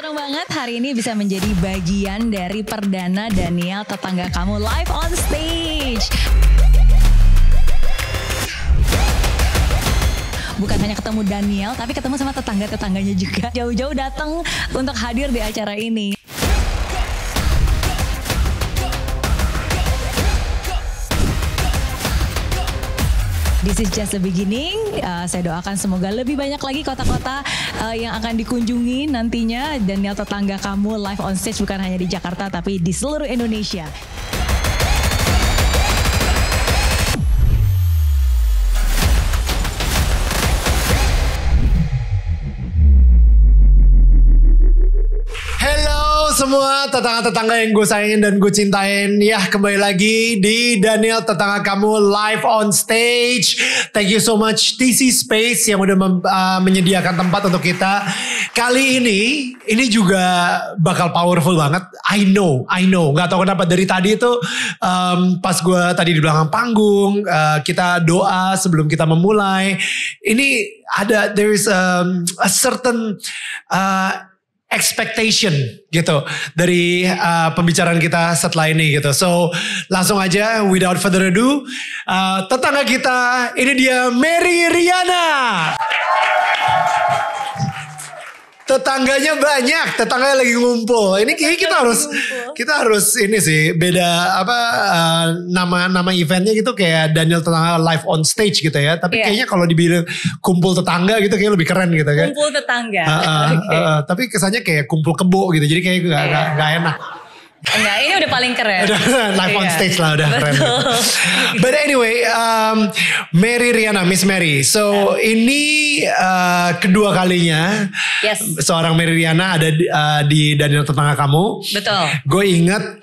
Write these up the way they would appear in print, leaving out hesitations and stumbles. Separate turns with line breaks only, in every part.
Senang banget hari ini bisa menjadi bagian dari perdana Daniel Tetangga Kamu live on stage. Bukan hanya ketemu Daniel, tapi ketemu sama tetangga-tetangganya juga. Jauh-jauh datang untuk hadir di acara ini. This is just the beginning. Saya doakan semoga lebih banyak lagi kota-kota yang akan dikunjungi nantinya. Daniel Tetangga Kamu live on stage bukan hanya di Jakarta tapi di seluruh Indonesia.
Semua tetangga-tetangga yang gue sayangin dan gue cintain, ya kembali lagi di Daniel Tetangga Kamu live on stage. Thank you so much TC Space yang udah menyediakan tempat untuk kita. Kali ini juga bakal powerful banget. I know. Gak tahu kenapa dari tadi itu pas gue tadi di belakang panggung, kita doa sebelum kita memulai. Ini ada, there is a certain expectation gitu dari pembicaraan kita setelah ini gitu. So langsung aja without further ado, tetangga kita ini dia Mary Riana. Tetangganya banyak, tetangganya lagi ngumpul. Ini kayaknya kita harus ini sih beda nama eventnya gitu kayak Daniel Tetangga live on stage gitu ya. Tapi kayaknya kalau dibilang kumpul tetangga gitu kayak lebih keren gitu kan.
Kumpul tetangga.
Tapi kesannya kayak kumpul kebo gitu. Jadi kayak gak enak.
Enggak, ini udah paling keren.
Live on stage lah udah keren. But anyway, Mary Riana, Miss Mary. So ini kedua kalinya seorang Mary Riana ada di Daniel Tetangga Kamu.
Betul.
Gue inget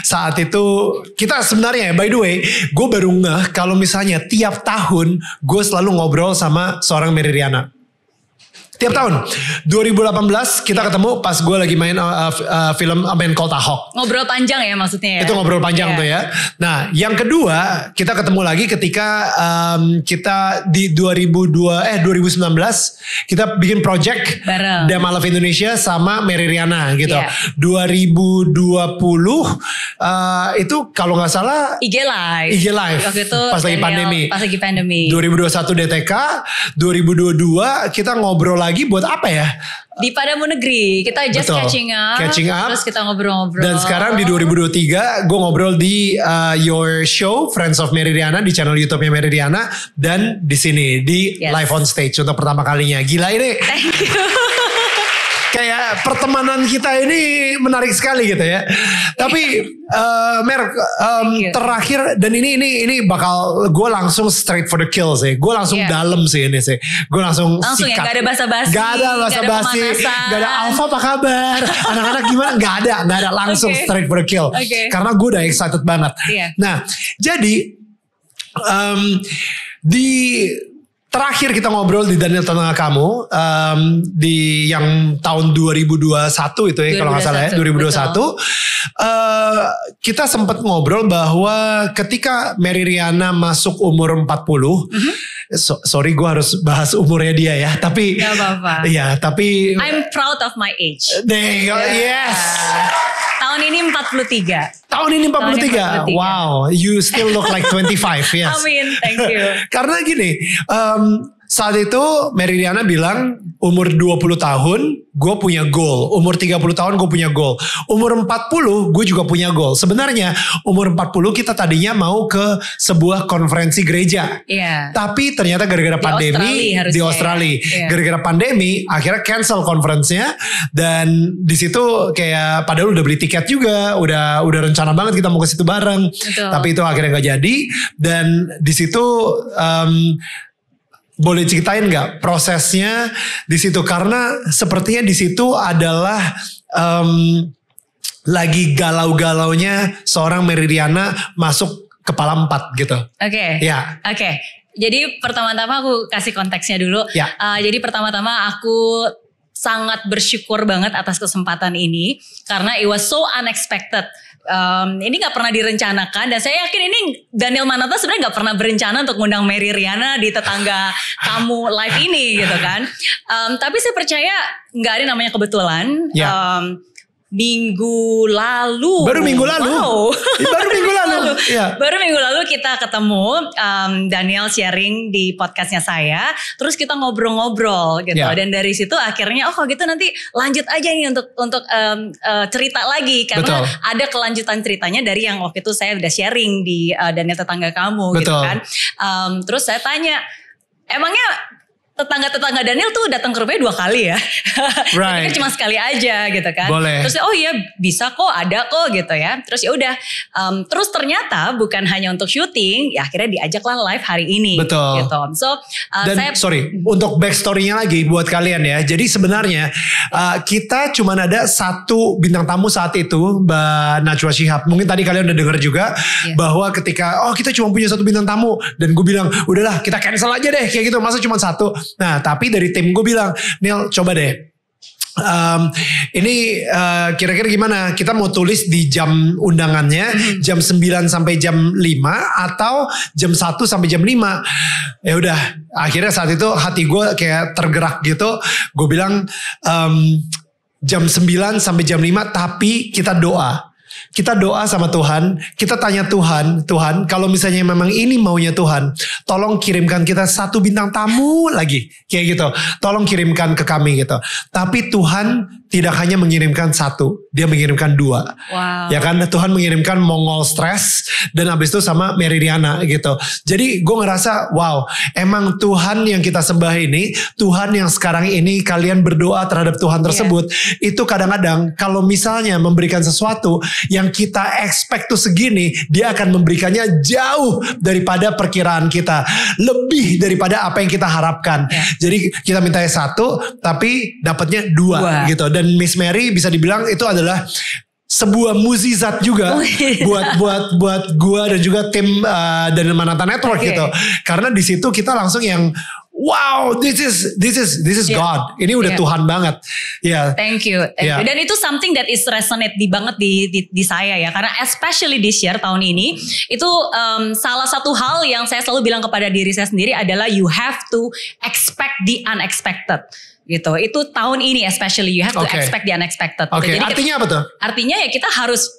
saat itu kita sebenarnya, by the way, gue baru ngeh kalau misalnya tiap tahun gue selalu ngobrol sama seorang Mary Riana. Tiap tahun 2018 kita ketemu pas gue lagi main film A Man Called Ahok.
Ngobrol panjang ya maksudnya ya.
Itu ngobrol panjang tuh ya. Nah yang kedua kita ketemu lagi ketika kita di 2019 kita bikin project Damn I Love Indonesia sama Mary Riana gitu. 2020 itu kalau gak salah IG Live
waktu itu
pas lagi pandemi. 2021 DTK, 2022 kita ngobrol lagi buat apa ya?
Di Padamu Negeri. Kita just catching up. Terus kita ngobrol-ngobrol.
Dan sekarang di 2023 gue ngobrol di your show Friends of Mary Riana di channel YouTube-nya Mary Riana dan di sini di live on stage untuk pertama kalinya. Gila ini.
Thank you.
Kayak pertemanan kita ini menarik sekali gitu ya. Tapi Mer, terakhir dan ini bakal gue langsung straight for the kill sih. Gue langsung dalam sih ini sih. Gue langsung sikat.
Ya, gak ada basa-basi.
Gak ada basa-basi. Gak ada Alfa apa kabar. Anak-anak gimana? Gak ada. Langsung straight for the kill. Karena gue udah excited banget. Nah jadi di terakhir kita ngobrol di Daniel Tetangga Kamu di yang tahun 2021 itu ya kalau nggak salah ya 2021 kita sempat ngobrol bahwa ketika Mary Riana masuk umur 40 sorry gue harus bahas umurnya dia ya tapi
gak apa-apa.
Ya tapi
I'm proud of my age.
Yes.
Tahun ini 43.
Tahun ini 43. Wow, you still look like 25. Yes.
Amin, thank you.
Karena gini, saat itu Mary Riana bilang umur 20 tahun gue punya goal. Umur 30 tahun gue punya goal. Umur 40 gue juga punya goal. Sebenarnya umur 40 kita tadinya mau ke sebuah konferensi gereja. Tapi ternyata gara-gara pandemi di Australia. Gara-gara pandemi akhirnya cancel konferensinya. Dan di situ kayak padahal udah beli tiket juga. Udah rencana banget kita mau ke situ bareng. Tapi itu akhirnya gak jadi. Dan di situ boleh ceritain nggak prosesnya di situ karena sepertinya di situ adalah lagi galau-galaunya seorang Mary Riana masuk kepala 4 gitu. Oke.
Jadi pertama-tama aku kasih konteksnya dulu. Jadi pertama-tama aku sangat bersyukur banget atas kesempatan ini karena it was so unexpected. Ini nggak pernah direncanakan dan saya yakin ini Daniel Mananta sebenarnya nggak pernah berencana untuk ngundang Mary Riana di Tetangga Kamu live ini gitu kan. Tapi saya percaya nggak ada namanya kebetulan. Minggu lalu.
Baru minggu lalu.
Wow.
Baru minggu lalu. Ya.
Baru minggu lalu kita ketemu, Daniel sharing di podcastnya saya, terus kita ngobrol-ngobrol gitu. Dan dari situ akhirnya kalau gitu nanti lanjut aja nih untuk cerita lagi karena ada kelanjutan ceritanya dari yang waktu itu saya udah sharing di Daniel Tetangga Kamu gitu kan. Terus saya tanya, emangnya tetangga-tetangga Daniel tuh datang ke rumahnya 2 kali ya. Right. Kan cuma sekali aja gitu kan.
Boleh.
Terus oh iya bisa kok, ada kok gitu ya. Terus ya udah. Terus ternyata bukan hanya untuk syuting, ya akhirnya diajaklah live hari ini.
Betul.
Gitu. So
dan untuk backstory-nya lagi buat kalian ya. Jadi sebenarnya kita cuma ada 1 bintang tamu saat itu, Mbak Najwa Shihab. Mungkin tadi kalian udah dengar juga bahwa ketika kita cuma punya 1 bintang tamu dan gue bilang udahlah kita cancel aja deh kayak gitu. Masa cuma 1. Nah tapi dari tim gue bilang, Neil coba deh. Ini kira-kira gimana? Kita mau tulis di jam undangannya jam 9 sampai jam 5 atau jam 1 sampai jam 5. Ya udah, akhirnya saat itu hati gue kayak tergerak gitu. Gue bilang jam 9 sampai jam 5 tapi kita doa. Kita doa sama Tuhan, kita tanya Tuhan kalau misalnya memang ini maunya Tuhan, tolong kirimkan kita 1 bintang tamu lagi, kayak gitu. Tolong kirimkan ke kami gitu. Tapi Tuhan tidak hanya mengirimkan 1, dia mengirimkan 2.
Wow.
Ya kan, Tuhan mengirimkan Mongol Stress dan habis itu sama Mary Riana gitu. Jadi gue ngerasa wow, emang Tuhan yang kita sembah ini, Tuhan yang sekarang ini kalian berdoa terhadap Tuhan tersebut, itu kadang-kadang kalau misalnya memberikan sesuatu yang kita expect tuh segini, dia akan memberikannya jauh daripada perkiraan kita, lebih daripada apa yang kita harapkan. Jadi kita mintanya 1 tapi dapatnya 2 gitu. Dan Miss Mary bisa dibilang itu adalah sebuah mukjizat juga buat gua dan juga tim Daniel Mananta Network gitu. Karena di situ kita langsung yang wow, this is God. Ini udah Tuhan banget.
Thank you. Dan itu something that is resonate banget di saya ya. Karena especially this year, tahun ini, itu salah satu hal yang saya selalu bilang kepada diri saya sendiri adalah you have to expect the unexpected. Gitu. Itu tahun ini especially you have to expect the unexpected.
Jadi artinya apa tuh?
Artinya ya kita harus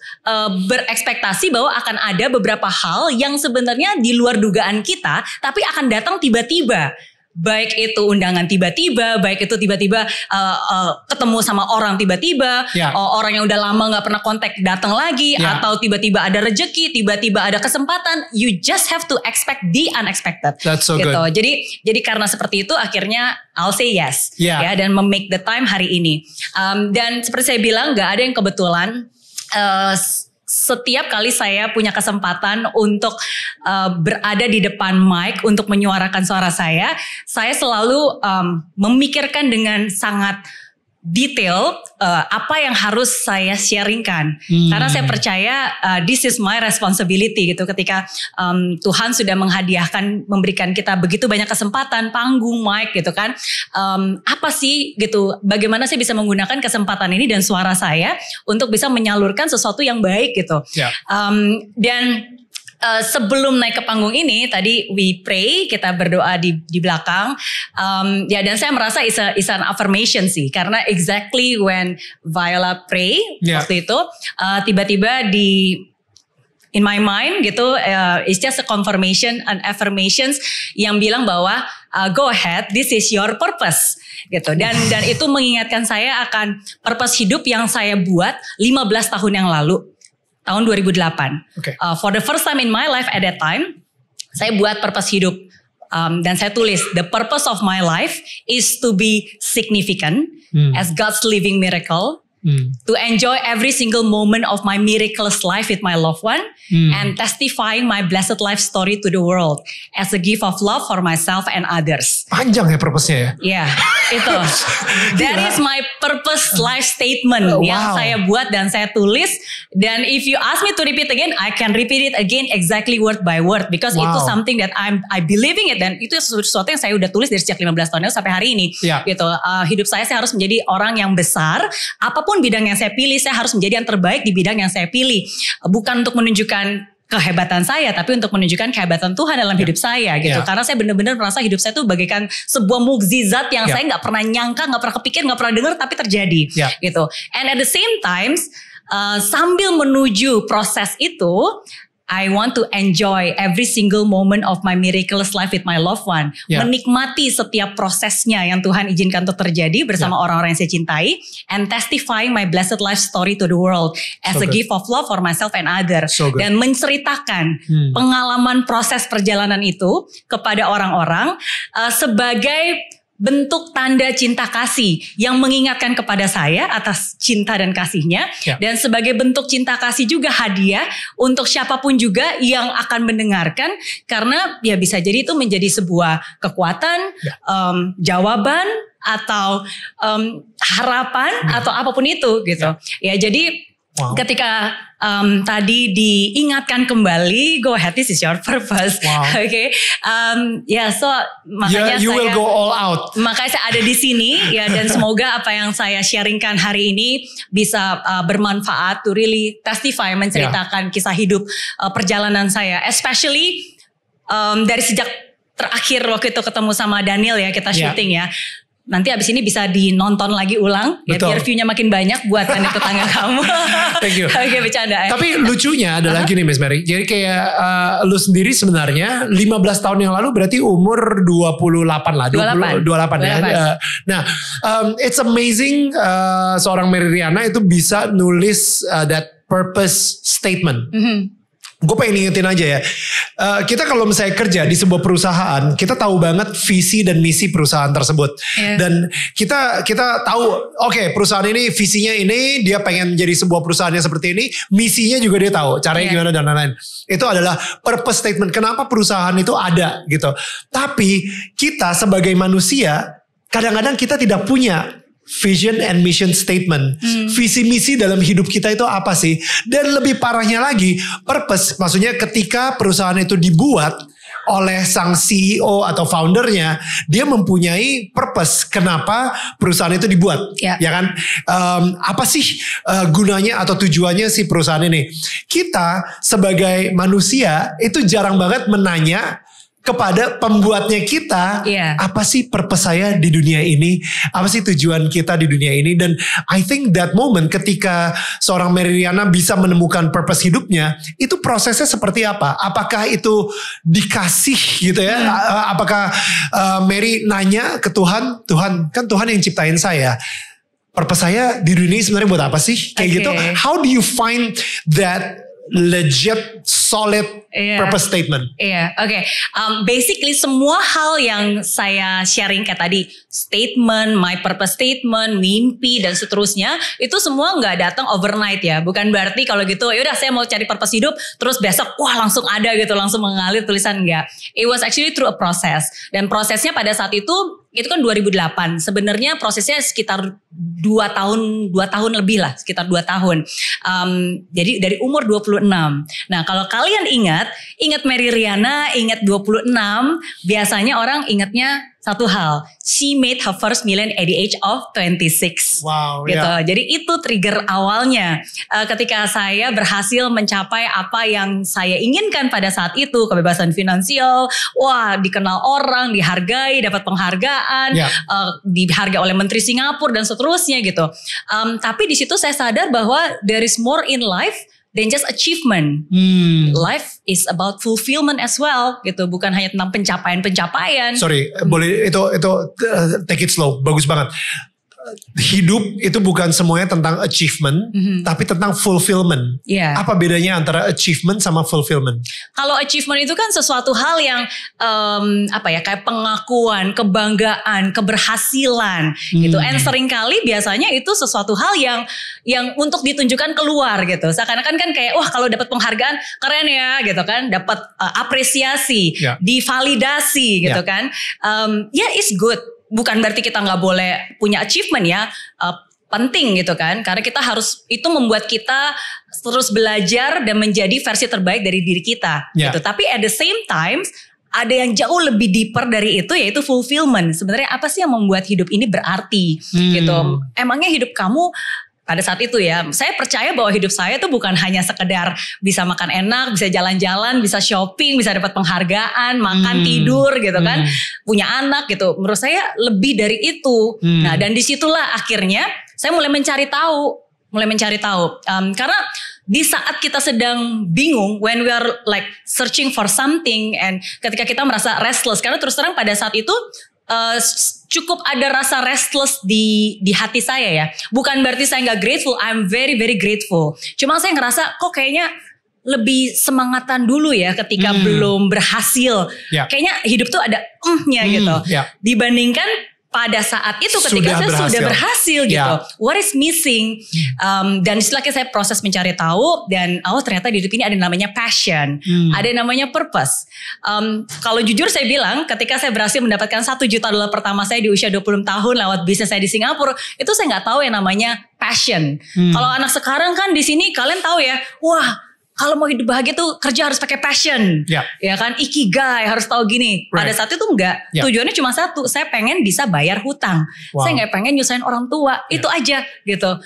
berekspektasi bahwa akan ada beberapa hal yang sebenarnya di luar dugaan kita, tapi akan datang tiba-tiba. Baik itu undangan tiba-tiba, baik itu tiba-tiba ketemu sama orang tiba-tiba, orang yang udah lama gak pernah kontak datang lagi, atau tiba-tiba ada rejeki, tiba-tiba ada kesempatan. You just have to expect the unexpected.
That's so
gitu.
good.
Jadi karena seperti itu akhirnya I'll say yes, ya, dan make the time hari ini. Dan seperti saya bilang, gak ada yang kebetulan. Setiap kali saya punya kesempatan untuk berada di depan mic untuk menyuarakan suara saya selalu memikirkan dengan sangat detail apa yang harus saya sharingkan. Karena saya percaya this is my responsibility gitu. Ketika Tuhan sudah memberikan kita begitu banyak kesempatan, panggung, mic gitu kan. Apa sih gitu, bagaimana saya bisa menggunakan kesempatan ini dan suara saya untuk bisa menyalurkan sesuatu yang baik gitu. Dan sebelum naik ke panggung ini tadi we pray, kita berdoa di belakang, dan saya merasa is an affirmation sih, karena exactly when Viola pray waktu itu tiba-tiba in my mind gitu, it's just a confirmation and affirmations yang bilang bahwa go ahead, this is your purpose gitu. Dan itu mengingatkan saya akan purpose hidup yang saya buat 15 tahun yang lalu. Tahun 2008. For the first time in my life at that time, saya buat purpose hidup. Dan saya tulis, the purpose of my life is to be significant as God's living miracle. To enjoy every single moment of my miraculous life with my loved one. And testifying my blessed life story to the world. As a gift of love for myself and others.
Panjang ya purpose-nya ya?
Itu. That is my purpose life statement yang saya buat dan saya tulis. Dan if you ask me to repeat again, I can repeat it again exactly word by word because itu something that I believing it, dan itu sesuatu yang saya udah tulis dari sejak 15 tahun lalu sampai hari ini. Gitu. Hidup saya harus menjadi orang yang besar. Apapun bidang yang saya pilih, saya harus menjadi yang terbaik di bidang yang saya pilih. Bukan untuk menunjukkan kehebatan saya, tapi untuk menunjukkan kehebatan Tuhan dalam hidup saya gitu. Karena saya benar-benar merasa hidup saya tuh bagaikan sebuah mukjizat yang saya nggak pernah nyangka, nggak pernah kepikir, nggak pernah dengar, tapi terjadi gitu. And at the same time, sambil menuju proses itu, I want to enjoy every single moment of my miraculous life with my loved one. Menikmati setiap prosesnya yang Tuhan izinkan untuk terjadi bersama orang-orang yang saya cintai. And testifying my blessed life story to the world as a gift of love for myself and others. Dan menceritakan pengalaman proses perjalanan itu kepada orang-orang sebagai bentuk tanda cinta kasih yang mengingatkan kepada saya atas cinta dan kasihnya. Dan sebagai bentuk cinta kasih juga hadiah untuk siapapun juga yang akan mendengarkan. Karena ya bisa jadi itu menjadi sebuah kekuatan, jawaban atau harapan atau apapun itu gitu. Ya jadi ketika tadi diingatkan kembali, go ahead, this is your purpose. Okay, so makanya
you will go all out.
Makanya saya ada di sini ya, dan semoga apa yang saya sharingkan hari ini bisa bermanfaat to really testify, menceritakan kisah hidup perjalanan saya, especially dari sejak terakhir waktu itu ketemu sama Daniel ya, kita syuting ya. Nanti abis ini bisa dinonton lagi ulang ya, biar view-nya makin banyak buat tetangga kamu.
Thank you.
Oke, bercanda.
Tapi lucunya adalah gini Miss Mary. Jadi kayak lu sendiri sebenarnya 15 tahun yang lalu berarti umur 28 lah. 28 ya. It's amazing seorang Mary Riana itu bisa nulis that purpose statement. Gue pengen ingetin aja ya, kita kalau misalnya kerja di sebuah perusahaan, kita tahu banget visi dan misi perusahaan tersebut. Dan kita tahu, oke, perusahaan ini visinya ini, dia pengen jadi sebuah perusahaan yang seperti ini, misinya juga dia tahu, caranya gimana dan lain-lain. Itu adalah purpose statement, kenapa perusahaan itu ada gitu. Tapi kita sebagai manusia, kadang-kadang kita tidak punya vision and mission statement. Visi misi dalam hidup kita itu apa sih? Dan lebih parahnya lagi, purpose, maksudnya ketika perusahaan itu dibuat oleh sang CEO atau foundernya, dia mempunyai purpose kenapa perusahaan itu dibuat, ya kan? Apa sih gunanya atau tujuannya si perusahaan ini? Kita sebagai manusia itu jarang banget menanya kepada pembuatnya kita, apa sih purpose saya di dunia ini? Apa sih tujuan kita di dunia ini? Dan I think that moment ketika seorang Mary Riana bisa menemukan purpose hidupnya, itu prosesnya seperti apa? Apakah itu dikasih gitu ya? Apakah Mary nanya ke Tuhan, Tuhan kan Tuhan yang ciptain saya. Purpose saya di dunia ini sebenarnya buat apa sih? Kayak gitu. How do you find that legit, solid purpose statement?
Basically semua hal yang saya sharing kayak tadi, statement, my purpose statement, mimpi dan seterusnya, itu semua nggak datang overnight ya. Bukan berarti kalau gitu, yaudah saya mau cari purpose hidup, terus besok wah langsung ada gitu, langsung mengalir tulisan, enggak. It was actually through a process. Dan prosesnya pada saat itu kan 2008. Sebenarnya prosesnya sekitar 2 tahun lebih lah, sekitar 2 tahun. Jadi dari umur 26. Nah, kalau kalian ingat Mary Riana, ingat 26, biasanya orang ingatnya satu hal, she made her first million at the age of 26.
Wow,
gitu. Jadi itu trigger awalnya. Ketika saya berhasil mencapai apa yang saya inginkan pada saat itu, kebebasan finansial, wah dikenal orang, dihargai, dapat penghargaan, dihargai oleh Menteri Singapura dan seterusnya gitu. Tapi di situ saya sadar bahwa there is more in life than just achievement. Life is about fulfillment as well gitu, bukan hanya tentang pencapaian.
Sorry, boleh itu take it slow, bagus banget. Hidup itu bukan semuanya tentang achievement, tapi tentang fulfillment. Apa bedanya antara achievement sama fulfillment? Kalau
achievement itu kan sesuatu hal yang kayak pengakuan, kebanggaan, keberhasilan gitu. And seringkali biasanya itu sesuatu hal yang untuk ditunjukkan keluar gitu. Seakan-akan kan kayak wah kalau dapat penghargaan keren ya gitu kan, dapat apresiasi, divalidasi gitu kan. It's good. bukan berarti kita nggak boleh punya achievement ya. Penting gitu kan, karena kita harus, itu membuat kita terus belajar dan menjadi versi terbaik dari diri kita gitu. Tapi at the same time ada yang jauh lebih deeper dari itu, yaitu fulfillment. Sebenarnya apa sih yang membuat hidup ini berarti gitu. Emangnya hidup kamu pada saat itu ya, saya percaya bahwa hidup saya tuh bukan hanya sekedar bisa makan enak, bisa jalan-jalan, bisa shopping, bisa dapat penghargaan, makan, tidur gitu kan, punya anak gitu. Menurut saya lebih dari itu. Nah, dan disitulah akhirnya saya mulai mencari tahu. Karena di saat kita sedang bingung, when we are like searching for something, and ketika kita merasa restless, karena terus terang pada saat itu cukup ada rasa restless di hati saya ya. Bukan berarti saya nggak grateful, I'm very very grateful. Cuma saya ngerasa kok kayaknya lebih semangatan dulu ya ketika belum berhasil. Kayaknya hidup tuh ada gitu. Dibandingkan pada saat itu ketika sudah berhasil gitu. What is missing? Dan setelah saya proses mencari tahu, dan ternyata di hidup ini ada namanya passion, ada namanya purpose. Kalau jujur saya bilang, ketika saya berhasil mendapatkan $1 juta pertama saya di usia 20 tahun lewat bisnis saya di Singapura, itu saya nggak tahu yang namanya passion. Kalau anak sekarang kan di sini kalian tahu ya, wah, kalau mau hidup bahagia tuh kerja harus pakai passion, ya kan, ikigai harus tahu gini. Pada saat itu enggak, tujuannya cuma satu, saya pengen bisa bayar hutang, saya nggak pengen nyusahin orang tua, itu aja gitu.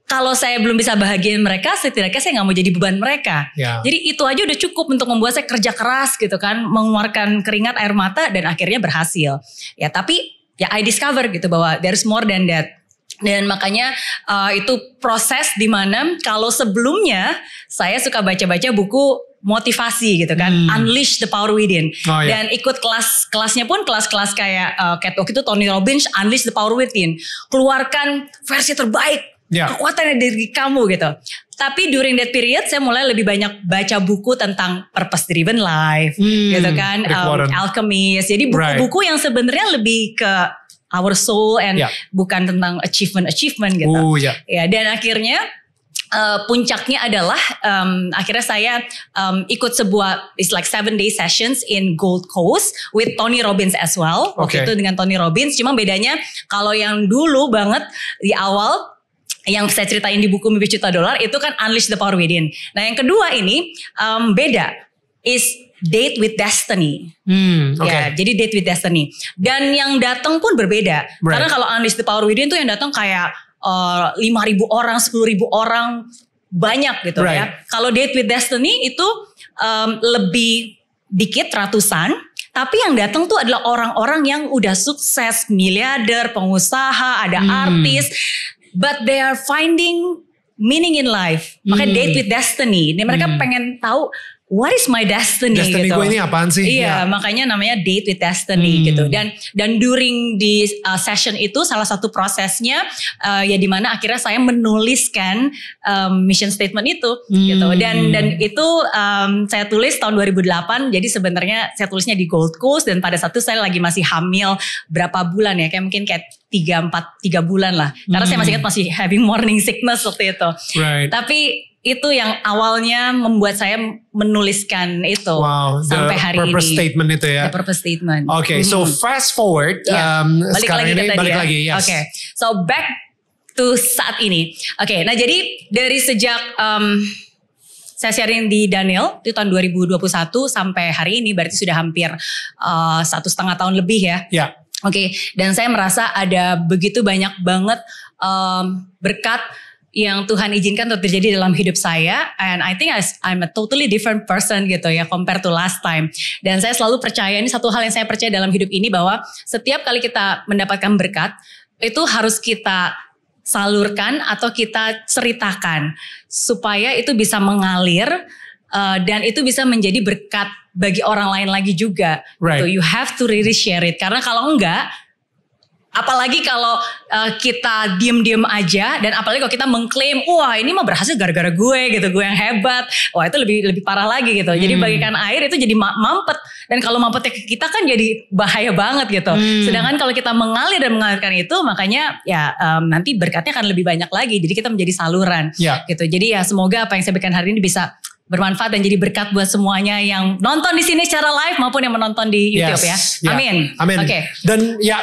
Kalau saya belum bisa bahagiain mereka, setidaknya saya nggak mau jadi beban mereka. Jadi itu aja udah cukup untuk membuat saya kerja keras gitu kan, mengeluarkan keringat air mata dan akhirnya berhasil. Ya tapi ya I discover gitu bahwa there's more than that. Dan makanya itu proses dimana kalau sebelumnya saya suka baca-baca buku motivasi gitu kan, Unleash the Power Within, dan ikut kelasnya pun kelas-kelas kayak waktu itu Tony Robbins, Unleash the Power Within, keluarkan versi terbaik kekuatan dari kamu gitu. Tapi during that period saya mulai lebih banyak baca buku tentang purpose driven life gitu kan, Alchemist, jadi buku-buku yang sebenarnya lebih ke our soul and bukan tentang achievement gitu. Ya, dan akhirnya puncaknya adalah akhirnya saya ikut sebuah it's like 7-day sessions in Gold Coast with Tony Robbins as well. Waktu itu dengan Tony Robbins, cuma bedanya kalau yang dulu banget di awal yang saya ceritain di buku Mimpi Juta Dolar itu kan Unleash the Power Within. Nah yang kedua ini beda, is Date with Destiny. Ya, jadi Date with Destiny. Dan yang datang pun berbeda. Karena kalau Unleash the Power Within tuh yang datang kayak 5.000 orang, 10.000 orang, banyak gitu ya. Kalau Date with Destiny itu lebih dikit, ratusan. Tapi yang datang tuh adalah orang-orang yang udah sukses, miliarder, pengusaha, ada artis, but they are finding meaning in life. Makanya Date with Destiny. Dan mereka pengen tahu, what is my destiny
gitu. Gue ini apaan sih?
Iya, makanya namanya Date with Destiny gitu. Dan during di session itu salah satu prosesnya ya di mana akhirnya saya menuliskan mission statement itu gitu. Dan itu saya tulis tahun 2008. Jadi sebenarnya saya tulisnya di Gold Coast, dan pada saat itu saya lagi masih hamil berapa bulan ya, kayak mungkin kayak 3 bulan lah. Karena saya masih ingat masih having morning sickness waktu itu. Tapi itu yang awalnya membuat saya menuliskan itu sampai hari ini.
Purpose statement itu ya.
The purpose statement.
So fast forward. Balik lagi. Yes.
So back to saat ini. Nah jadi dari sejak saya sharing di Daniel itu tahun 2021 sampai hari ini berarti sudah hampir 1,5 tahun lebih ya. Dan saya merasa ada begitu banyak banget berkat yang Tuhan izinkan untuk terjadi dalam hidup saya, and I think I'm a totally different person gitu ya compared to last time. Dan saya selalu percaya, ini satu hal yang saya percaya dalam hidup ini, bahwa setiap kali kita mendapatkan berkat itu harus kita salurkan atau kita ceritakan supaya itu bisa mengalir dan itu bisa menjadi berkat bagi orang lain lagi juga. So you have to really share it, karena kalau enggak, apalagi kalau kita diem-diem aja, dan apalagi kalau kita mengklaim, wah ini mah berhasil gara-gara gue gitu, gue yang hebat, wah itu lebih parah lagi gitu. Jadi bagikan air itu jadi mampet, dan kalau mampetnya ke kita kan jadi bahaya banget gitu. Sedangkan kalau kita mengalir dan mengalirkan itu, makanya ya nanti berkatnya akan lebih banyak lagi. Jadi kita menjadi saluran gitu. Jadi ya semoga apa yang saya berikan hari ini bisa bermanfaat dan jadi berkat buat semuanya yang nonton di sini secara live maupun yang menonton di YouTube ya. Amin.
Amin.
Oke.
Dan ya.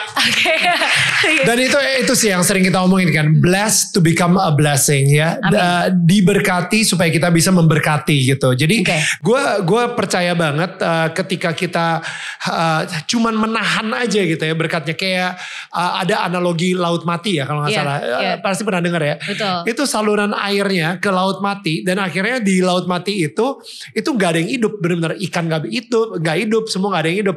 Dan itu sih yang sering kita omongin kan, blessed to become a blessing ya. Diberkati supaya kita bisa memberkati gitu. Jadi gue percaya banget ketika kita cuman menahan aja gitu ya berkatnya, kayak ada analogi laut mati ya kalau nggak salah. Pasti pernah dengar ya.
Betul.
Itu saluran airnya ke laut mati dan akhirnya di laut mati itu nggak ada yang hidup, benar-benar ikan nggak hidup, semua nggak ada yang hidup,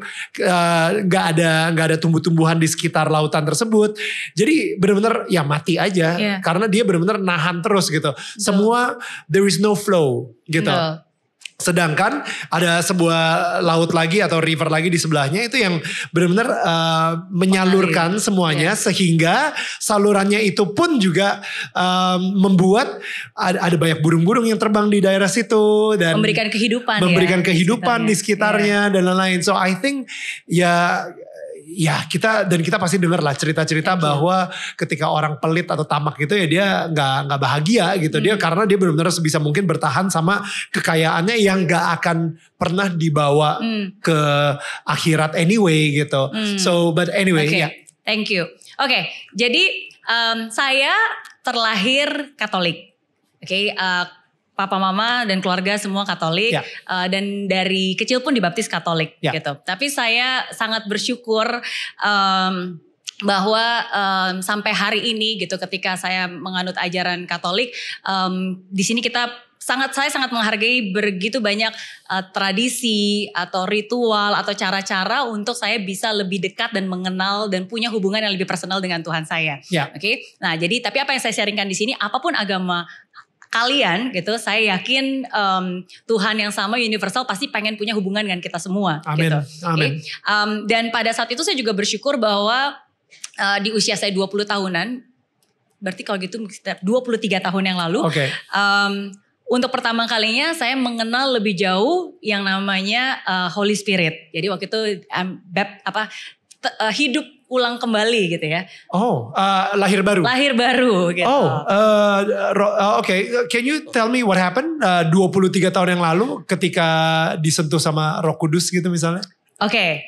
nggak ada tumbuh-tumbuhan di sekitar lautan tersebut, jadi benar-benar ya mati aja karena dia benar-benar nahan terus gitu. Semua there is no flow gitu. Sedangkan ada sebuah laut lagi atau river lagi di sebelahnya itu yang benar-benar menyalurkan semuanya sehingga salurannya itu pun juga membuat ada banyak burung-burung yang terbang di daerah situ dan memberikan kehidupan di sekitarnya dan lain-lain. So I think kita pasti dengar lah cerita-cerita bahwa ketika orang pelit atau tamak gitu ya dia nggak bahagia gitu. Dia karena dia benar-benar sebisa mungkin bertahan sama kekayaannya yang nggak akan pernah dibawa ke akhirat anyway gitu. So but anyway
Thank you. Oke, jadi saya terlahir Katolik. Papa mama dan keluarga semua Katolik dan dari kecil pun dibaptis Katolik gitu. Tapi saya sangat bersyukur bahwa sampai hari ini gitu ketika saya menganut ajaran Katolik, di sini saya sangat menghargai begitu banyak tradisi atau ritual atau cara-cara untuk saya bisa lebih dekat dan mengenal dan punya hubungan yang lebih personal dengan Tuhan saya. Nah, jadi tapi apa yang saya sharingkan di sini, apapun agama kalian gitu, saya yakin Tuhan yang sama universal pasti pengen punya hubungan dengan kita semua.
Amin.
Gitu.
Amin.
Dan pada saat itu saya juga bersyukur bahwa di usia saya 20 tahunan, berarti kalau gitu 23 tahun yang lalu, untuk pertama kalinya saya mengenal lebih jauh yang namanya Holy Spirit. Jadi waktu itu hidup ulang kembali gitu ya.
Lahir baru.
Lahir baru gitu.
Can you tell me what happened 23 tahun yang lalu ketika disentuh sama Roh Kudus gitu misalnya? Oke.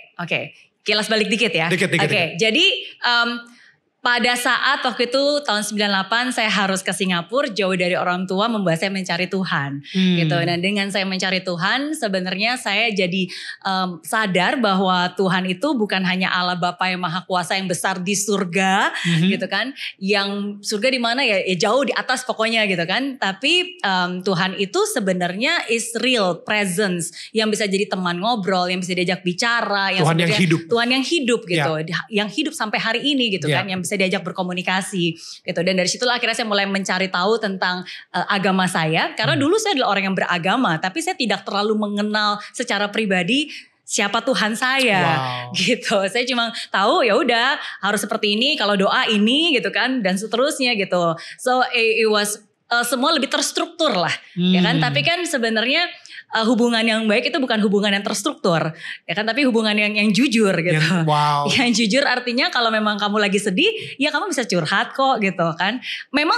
Kilas balik dikit ya.
Dikit.
Jadi pada saat waktu itu tahun 98 saya harus ke Singapura, jauh dari orang tua, membuat saya mencari Tuhan gitu. Dan dengan saya mencari Tuhan sebenarnya saya jadi sadar bahwa Tuhan itu bukan hanya Allah Bapa yang Maha Kuasa yang besar di surga gitu kan. Yang surga di mana ya jauh di atas pokoknya gitu kan. Tapi Tuhan itu sebenarnya is real presence yang bisa jadi teman ngobrol, yang bisa diajak bicara, yang Tuhan yang hidup gitu. Yang hidup sampai hari ini gitu kan, yang bisa diajak berkomunikasi gitu. Dan dari situlah akhirnya saya mulai mencari tahu tentang agama saya, karena dulu saya adalah orang yang beragama tapi saya tidak terlalu mengenal secara pribadi siapa Tuhan saya gitu. Saya cuma tahu ya udah harus seperti ini, kalau doa ini gitu kan, dan seterusnya gitu. So it was semua lebih terstruktur lah ya kan. Tapi kan sebenarnya hubungan yang baik itu bukan hubungan yang terstruktur ya kan, tapi hubungan yang jujur gitu. Yang jujur artinya kalau memang kamu lagi sedih ya kamu bisa curhat kok gitu kan. Memang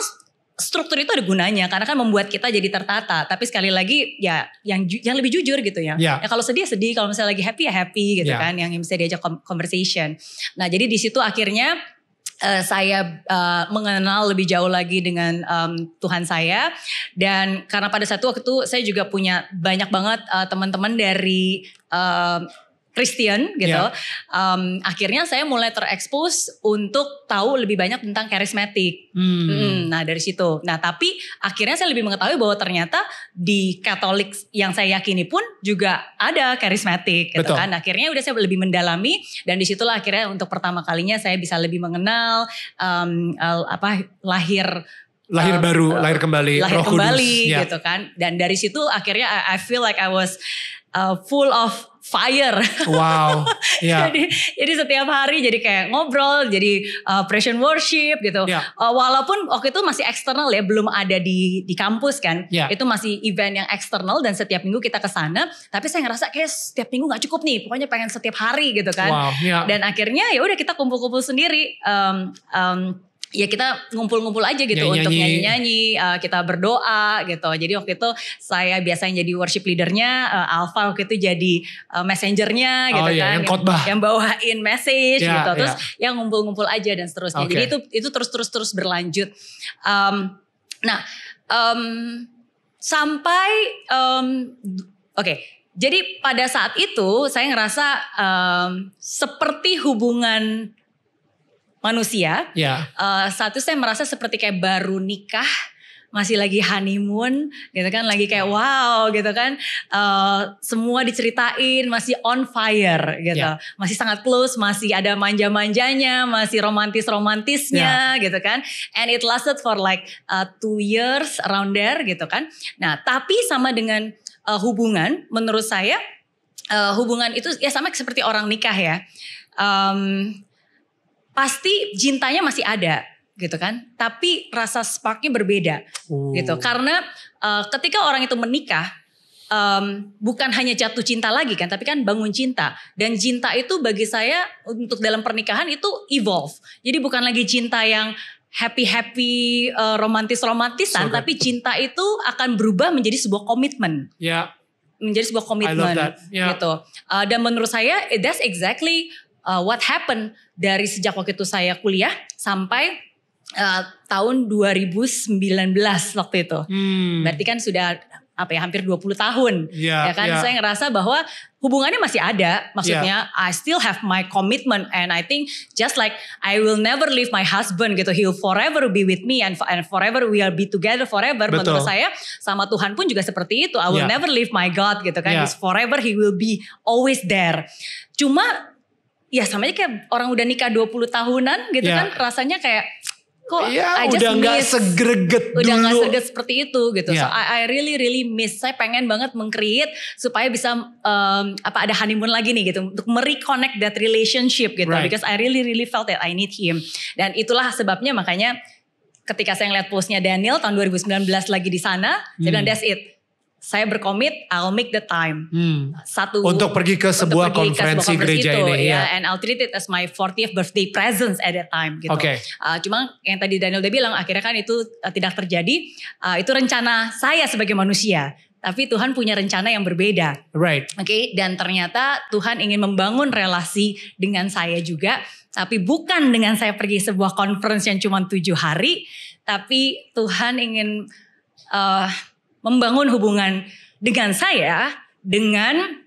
struktur itu ada gunanya karena kan membuat kita jadi tertata, tapi sekali lagi ya yang lebih jujur gitu ya. Ya kalau sedih kalau misalnya lagi happy ya happy gitu kan, yang bisa diajak conversation. Nah, jadi di situ akhirnya saya mengenal lebih jauh lagi dengan Tuhan saya. Dan karena pada satu waktu itu saya juga punya banyak banget teman-teman dari Kristen gitu. Akhirnya saya mulai terekspos untuk tahu lebih banyak tentang karismatik. Nah dari situ. Nah tapi akhirnya saya lebih mengetahui bahwa ternyata di Katolik yang saya yakini pun juga ada karismatik gitu kan. Akhirnya udah saya lebih mendalami dan disitulah akhirnya untuk pertama kalinya saya bisa lebih mengenal lahir kembali Roh Kudus gitu kan. Dan dari situ akhirnya I feel like I was full of fire. Jadi setiap hari jadi kayak ngobrol, jadi praise and worship gitu. Walaupun waktu itu masih eksternal ya, belum ada di kampus kan. Itu masih event yang eksternal dan setiap minggu kita ke sana. Tapi saya ngerasa kayak setiap minggu nggak cukup nih, pokoknya pengen setiap hari gitu kan. Dan akhirnya ya udah kita kumpul-kumpul sendiri. ya kita ngumpul-ngumpul aja gitu untuk nyanyi-nyanyi, kita berdoa gitu. Jadi waktu itu saya biasanya jadi worship leadernya, Alpha waktu itu jadi messengernya gitu kan,
yang khotbah,
yang bawain message gitu. Terus yang ngumpul-ngumpul aja dan seterusnya. Jadi itu terus berlanjut. Sampai jadi pada saat itu saya ngerasa seperti hubungan manusia. Saat itu saya merasa seperti kayak baru nikah, masih lagi honeymoon gitu kan, lagi kayak wow gitu kan, semua diceritain, masih on fire gitu, masih sangat close, masih ada manja-manjanya, masih romantis-romantisnya gitu kan, and it lasted for like 2 years around there gitu kan. Nah tapi sama dengan hubungan, menurut saya hubungan itu ya sama seperti orang nikah ya. Pasti cintanya masih ada gitu kan, tapi rasa sparknya berbeda gitu. Karena ketika orang itu menikah, bukan hanya jatuh cinta lagi kan, tapi kan bangun cinta. Dan cinta itu bagi saya untuk dalam pernikahan itu evolve. Jadi bukan lagi cinta yang happy romantisan, tapi cinta itu akan berubah menjadi sebuah komitmen. Menjadi sebuah komitmen gitu. Dan menurut saya that's exactly what happened dari sejak waktu itu saya kuliah sampai tahun 2019 waktu itu. Berarti kan sudah hampir 20 tahun. Ya kan saya ngerasa bahwa hubungannya masih ada. Maksudnya I still have my commitment, and I think just like I will never leave my husband gitu. He will forever be with me and forever we will be together forever. Menurut saya sama Tuhan pun juga seperti itu. I will never leave my God gitu kan. He's forever, he will be always there. Cuma ya sama aja kayak orang udah nikah 20 tahunan gitu kan, rasanya kayak kok
udah gak segreget dulu.
Udah gak segreget seperti itu gitu. So I really miss. Saya pengen banget meng-create supaya bisa ada honeymoon lagi nih gitu. Untuk mereconnect that relationship gitu. Because I really felt that I need him. Dan itulah sebabnya makanya ketika saya ngeliat postnya Daniel tahun 2019 lagi di sana. Saya bilang that's it. Saya berkomit, I'll make the time.
Untuk pergi ke sebuah konferensi gereja
itu,
ini.
And I'll treat it as my 40th birthday presents at that time. Gitu. Cuma yang tadi Daniel udah bilang, akhirnya kan itu tidak terjadi. Itu rencana saya sebagai manusia. Tapi Tuhan punya rencana yang berbeda. Dan ternyata Tuhan ingin membangun relasi dengan saya juga. Tapi bukan dengan saya pergi sebuah conference yang cuma 7 hari. Tapi Tuhan ingin membangun hubungan dengan saya, dengan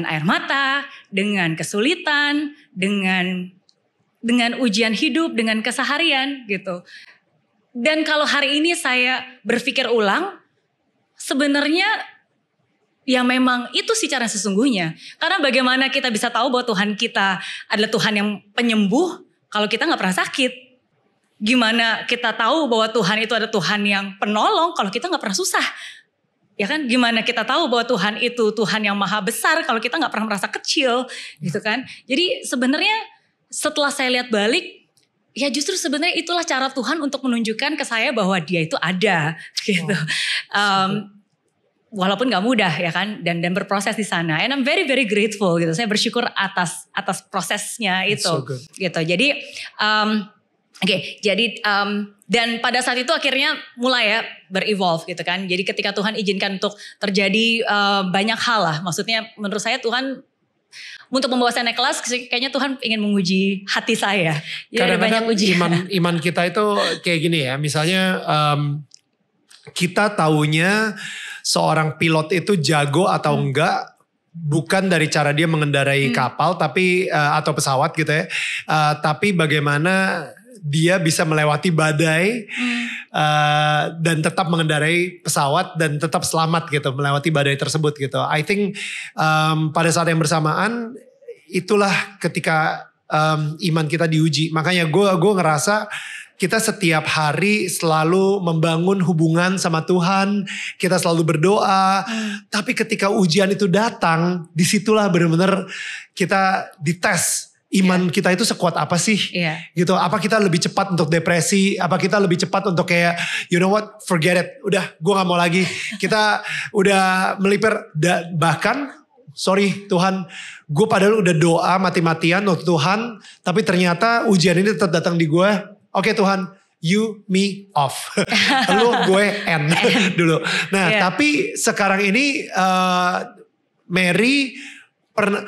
air mata, dengan kesulitan, dengan ujian hidup, dengan keseharian gitu. Dan kalau hari ini saya berpikir ulang, sebenarnya ya memang itu sih cara sesungguhnya. Karena bagaimana kita bisa tahu bahwa Tuhan kita adalah Tuhan yang penyembuh kalau kita gak pernah sakit. Gimana kita tahu bahwa Tuhan itu ada Tuhan yang penolong kalau kita gak pernah susah. Ya kan, gimana kita tahu bahwa Tuhan itu Tuhan yang maha besar kalau kita gak pernah merasa kecil gitu kan. Jadi sebenarnya setelah saya lihat balik, ya justru sebenarnya itulah cara Tuhan untuk menunjukkan ke saya bahwa dia itu ada gitu. Walaupun gak mudah ya kan, dan berproses di sana. And I'm very grateful gitu. Saya bersyukur atas prosesnya itu gitu. Jadi dan pada saat itu akhirnya mulai ya berevolve gitu kan. Jadi ketika Tuhan izinkan untuk terjadi banyak hal lah. Maksudnya menurut saya Tuhan untuk membawa saya naik kelas, kayaknya Tuhan ingin menguji hati saya.
Kadang-kadang iman kita itu kayak gini ya. Misalnya kita taunya seorang pilot itu jago atau enggak. Bukan dari cara dia mengendarai kapal atau pesawat gitu ya. Tapi bagaimana dia bisa melewati badai dan tetap mengendarai pesawat dan tetap selamat gitu melewati badai tersebut gitu. I think pada saat yang bersamaan itulah ketika iman kita diuji. Makanya gue ngerasa kita setiap hari selalu membangun hubungan sama Tuhan, kita selalu berdoa. Tapi ketika ujian itu datang, disitulah benar-benar kita dites. Iman kita itu sekuat apa sih? Gitu. Apa kita lebih cepat untuk depresi? Apa kita lebih cepat untuk kayak, you know what, forget it. Udah, gue gak mau lagi. Kita udah melipir. Bahkan, sorry Tuhan, gue padahal udah doa mati-matian untuk Tuhan. Tapi ternyata ujian ini tetap datang di gue. Oke Tuhan, you, me, off. Lu, gue, N dulu. Nah tapi sekarang ini Mary pernah,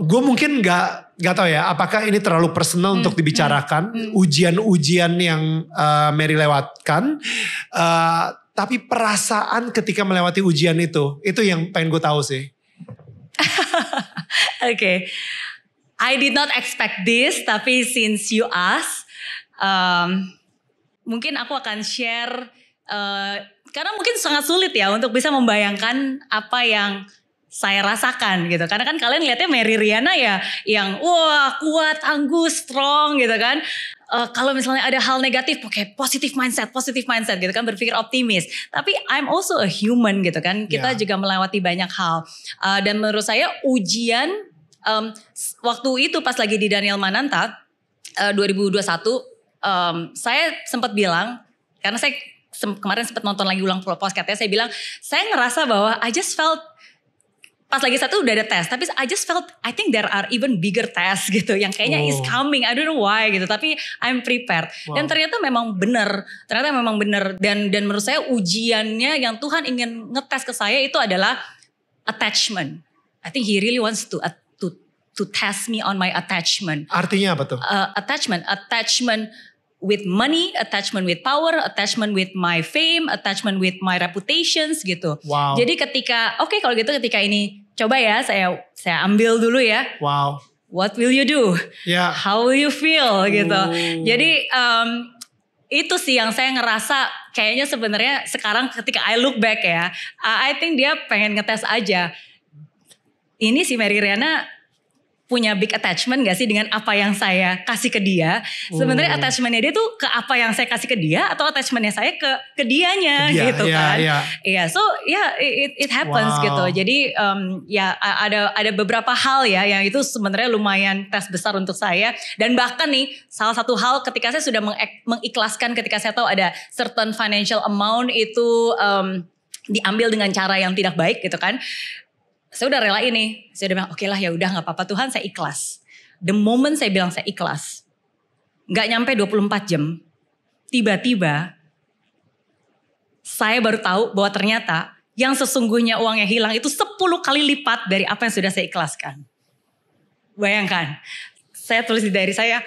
gue mungkin gak tahu ya apakah ini terlalu personal untuk dibicarakan. Ujian-ujian yang Mary lewatkan. Tapi perasaan ketika melewati ujian itu yang pengen gue tahu sih.
Okay. I did not expect this, tapi since you ask, mungkin aku akan share, karena mungkin sangat sulit ya untuk bisa membayangkan apa yang saya rasakan gitu. Karena kan kalian lihatnya Mary Riana ya yang wah kuat, tangguh, strong gitu kan. Kalau misalnya ada hal negatif, oke, positive mindset gitu kan, berpikir optimis. Tapi I'm also a human gitu kan. Kita juga melewati banyak hal. Dan menurut saya ujian waktu itu pas lagi di Daniel Mananta 2021, saya sempat bilang, karena saya kemarin sempat nonton lagi ulang podcastnya, saya bilang saya ngerasa bahwa I just felt pas lagi satu udah ada tes, tapi I just felt I think there are even bigger tests gitu yang kayaknya is coming, I don't know why gitu, tapi I'm prepared. Dan ternyata memang benar dan menurut saya ujiannya yang Tuhan ingin ngetes ke saya itu adalah attachment. I think He really wants to test me on my attachment.
Artinya apa tuh?
Attachment with money, attachment with power, attachment with my fame, attachment with my reputations gitu.
Wow.
Jadi ketika kalau gitu ketika ini coba ya saya ambil dulu ya.
Wow.
What will you do?
Yeah.
How will you feel gitu. Jadi itu sih yang saya ngerasa kayaknya sebenarnya sekarang ketika I look back ya, I think dia pengen ngetes aja. Ini si Mary Riana punya big attachment gak sih dengan apa yang saya kasih ke dia? Sebenarnya attachmentnya dia tuh ke apa yang saya kasih ke dia atau attachmentnya saya ke dianya gitu kan? Iya, so it happens gitu. Jadi ada beberapa hal ya yang itu sebenarnya lumayan tes besar untuk saya. Dan bahkan nih salah satu hal ketika saya sudah mengikhlaskan ketika saya tahu ada certain financial amount itu diambil dengan cara yang tidak baik gitu kan. Saya udah rela ini, saya udah bilang oke lah ya udah nggak apa-apa Tuhan, saya ikhlas. The moment saya bilang saya ikhlas, nggak nyampe 24 jam, tiba-tiba saya baru tahu bahwa ternyata yang sesungguhnya uangnya hilang itu 10 kali lipat dari apa yang sudah saya ikhlaskan. Bayangkan, saya tulis di diary saya,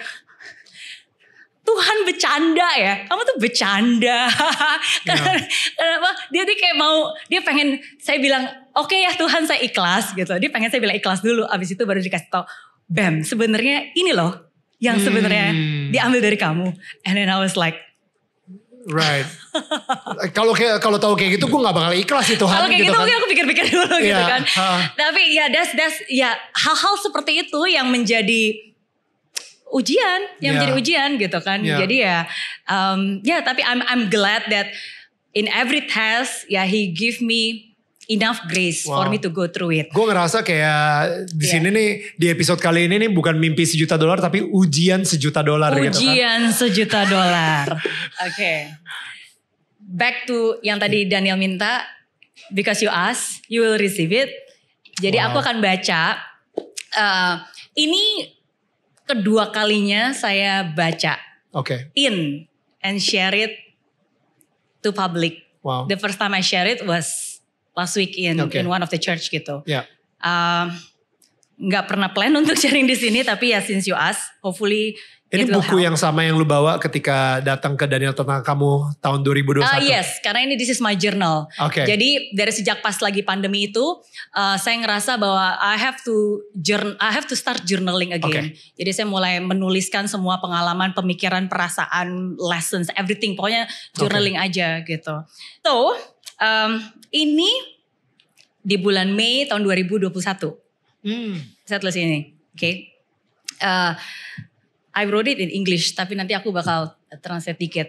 Tuhan bercanda ya, kamu tuh bercanda. Kenapa? Dia kayak dia pengen saya bilang, oke ya Tuhan saya ikhlas gitu. Dia pengen saya bilang ikhlas dulu, abis itu baru dikasih tahu, Bam sebenarnya ini loh yang sebenarnya diambil dari kamu. And then I was like,
right. Kalau tahu kayak gitu gue nggak bakal ikhlas itu.
Kalau kayak gitu
kan.
Mungkin aku pikir-pikir dulu gitu kan. Tapi ya hal-hal seperti itu yang menjadi ujian, menjadi ujian gitu kan. Jadi tapi I'm glad that in every test He give me enough grace for me to go through it.
Gue ngerasa kayak di sini nih di episode kali ini nih bukan mimpi $1 juta tapi ujian $1 juta gitu kan.
Ujian $1 juta. Oke. Back to yang tadi Daniel minta, because you ask, you will receive it. Jadi aku akan baca. Ini kedua kalinya saya baca. In and share it to public.
Wow.
The first time I share it was last week in one of the church gitu. Nggak pernah plan untuk sharing di sini, tapi ya since you ask, hopefully
ini
it will
buku
help.
yang sama yang lu bawa ketika datang ke Daniel tentang kamu tahun 2021.
Yes, karena ini this is my journal. Jadi dari sejak pas lagi pandemi itu, saya ngerasa bahwa I have to start journaling again. Jadi saya mulai menuliskan semua pengalaman, pemikiran, perasaan, lessons, everything. Pokoknya journaling aja gitu. So, ini di bulan Mei tahun 2021. Saya tulis ini. I wrote it in English, tapi nanti aku bakal translate dikit.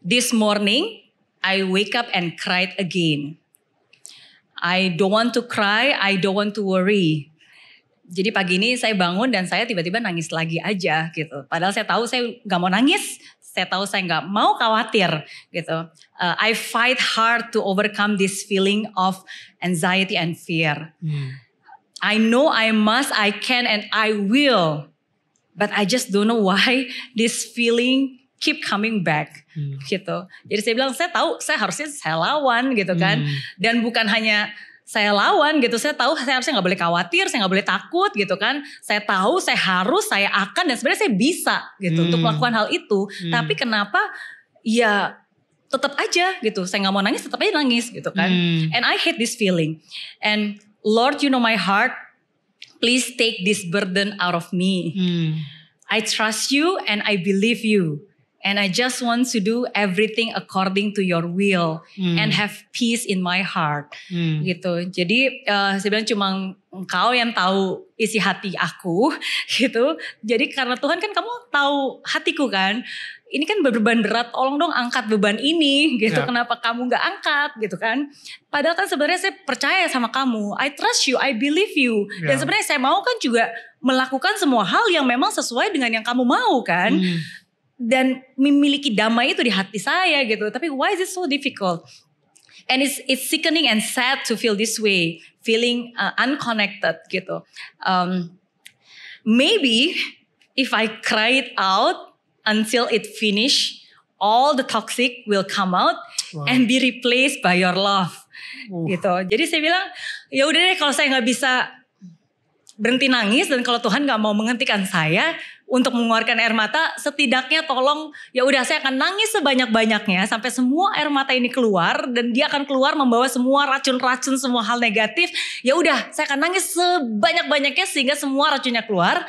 This morning, I wake up and cried again. I don't want to cry, I don't want to worry. Jadi pagi ini saya bangun dan saya tiba-tiba nangis lagi aja gitu. Padahal saya tahu saya gak mau nangis, saya tahu saya gak mau khawatir gitu. I fight hard to overcome this feeling of anxiety and fear. I know I must, I can, and I will but I just don't know why this feeling keep coming back gitu. Jadi saya bilang saya tahu saya harusnya saya lawan gitu kan, dan bukan hanya saya lawan gitu, saya tahu saya harusnya nggak boleh khawatir, saya nggak boleh takut gitu kan. Saya tahu saya harus, saya akan, dan sebenarnya saya bisa gitu untuk melakukan hal itu. Tapi kenapa ya tetap aja gitu, saya nggak mau nangis tetap aja nangis gitu kan. And I hate this feeling. And Lord, you know my heart, please take this burden out of me. I trust you and I believe you. And I just want to do everything according to your will and have peace in my heart gitu. Jadi saya bilang cuma engkau yang tahu isi hati aku gitu. Jadi karena Tuhan kan kamu tahu hatiku kan. Ini kan beban berat, tolong dong angkat beban ini gitu. Kenapa kamu gak angkat gitu kan. Padahal kan sebenarnya saya percaya sama kamu. I trust you, I believe you. Dan sebenarnya saya mau kan juga melakukan semua hal yang memang sesuai dengan yang kamu mau kan. Dan memiliki damai itu di hati saya gitu. Tapi why is it so difficult? And it's sickening and sad to feel this way. Feeling unconnected gitu. Maybe if I cry it out until it finish, all the toxic will come out and be replaced by your love. Gitu. Jadi saya bilang, ya udah deh kalau saya nggak bisa berhenti nangis dan kalau Tuhan nggak mau menghentikan saya untuk mengeluarkan air mata, setidaknya tolong ya udah saya akan nangis sebanyak-banyaknya sampai semua air mata ini keluar dan dia akan keluar membawa semua racun-racun, semua hal negatif. Ya udah, saya akan nangis sebanyak-banyaknya sehingga semua racunnya keluar.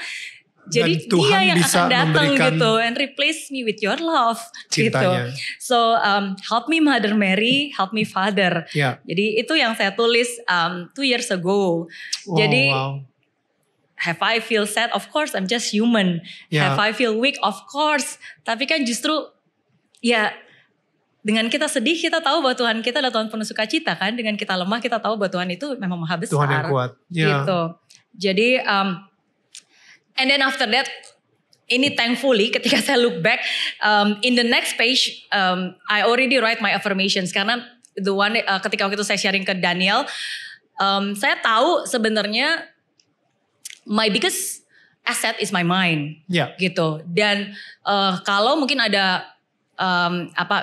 Jadi dia yang akan datang gitu and replace me with your love cintanya. Gitu. So help me Mother Mary, help me Father. Jadi itu yang saya tulis 2 years ago. Jadi have I feel sad? Of course, I'm just human. Have I feel weak? Of course. Tapi kan justru ya dengan kita sedih kita tahu bahwa Tuhan kita adalah Tuhan penuh sukacita kan. Dengan kita lemah kita tahu bahwa Tuhan itu memang maha besar.
Tuhan yang kuat.
Gitu. Jadi and then after that, ini thankfully ketika saya look back in the next page, I already write my affirmations karena the one ketika waktu itu saya sharing ke Daniel, saya tahu sebenarnya my biggest asset is my mind, gitu. Dan kalau mungkin ada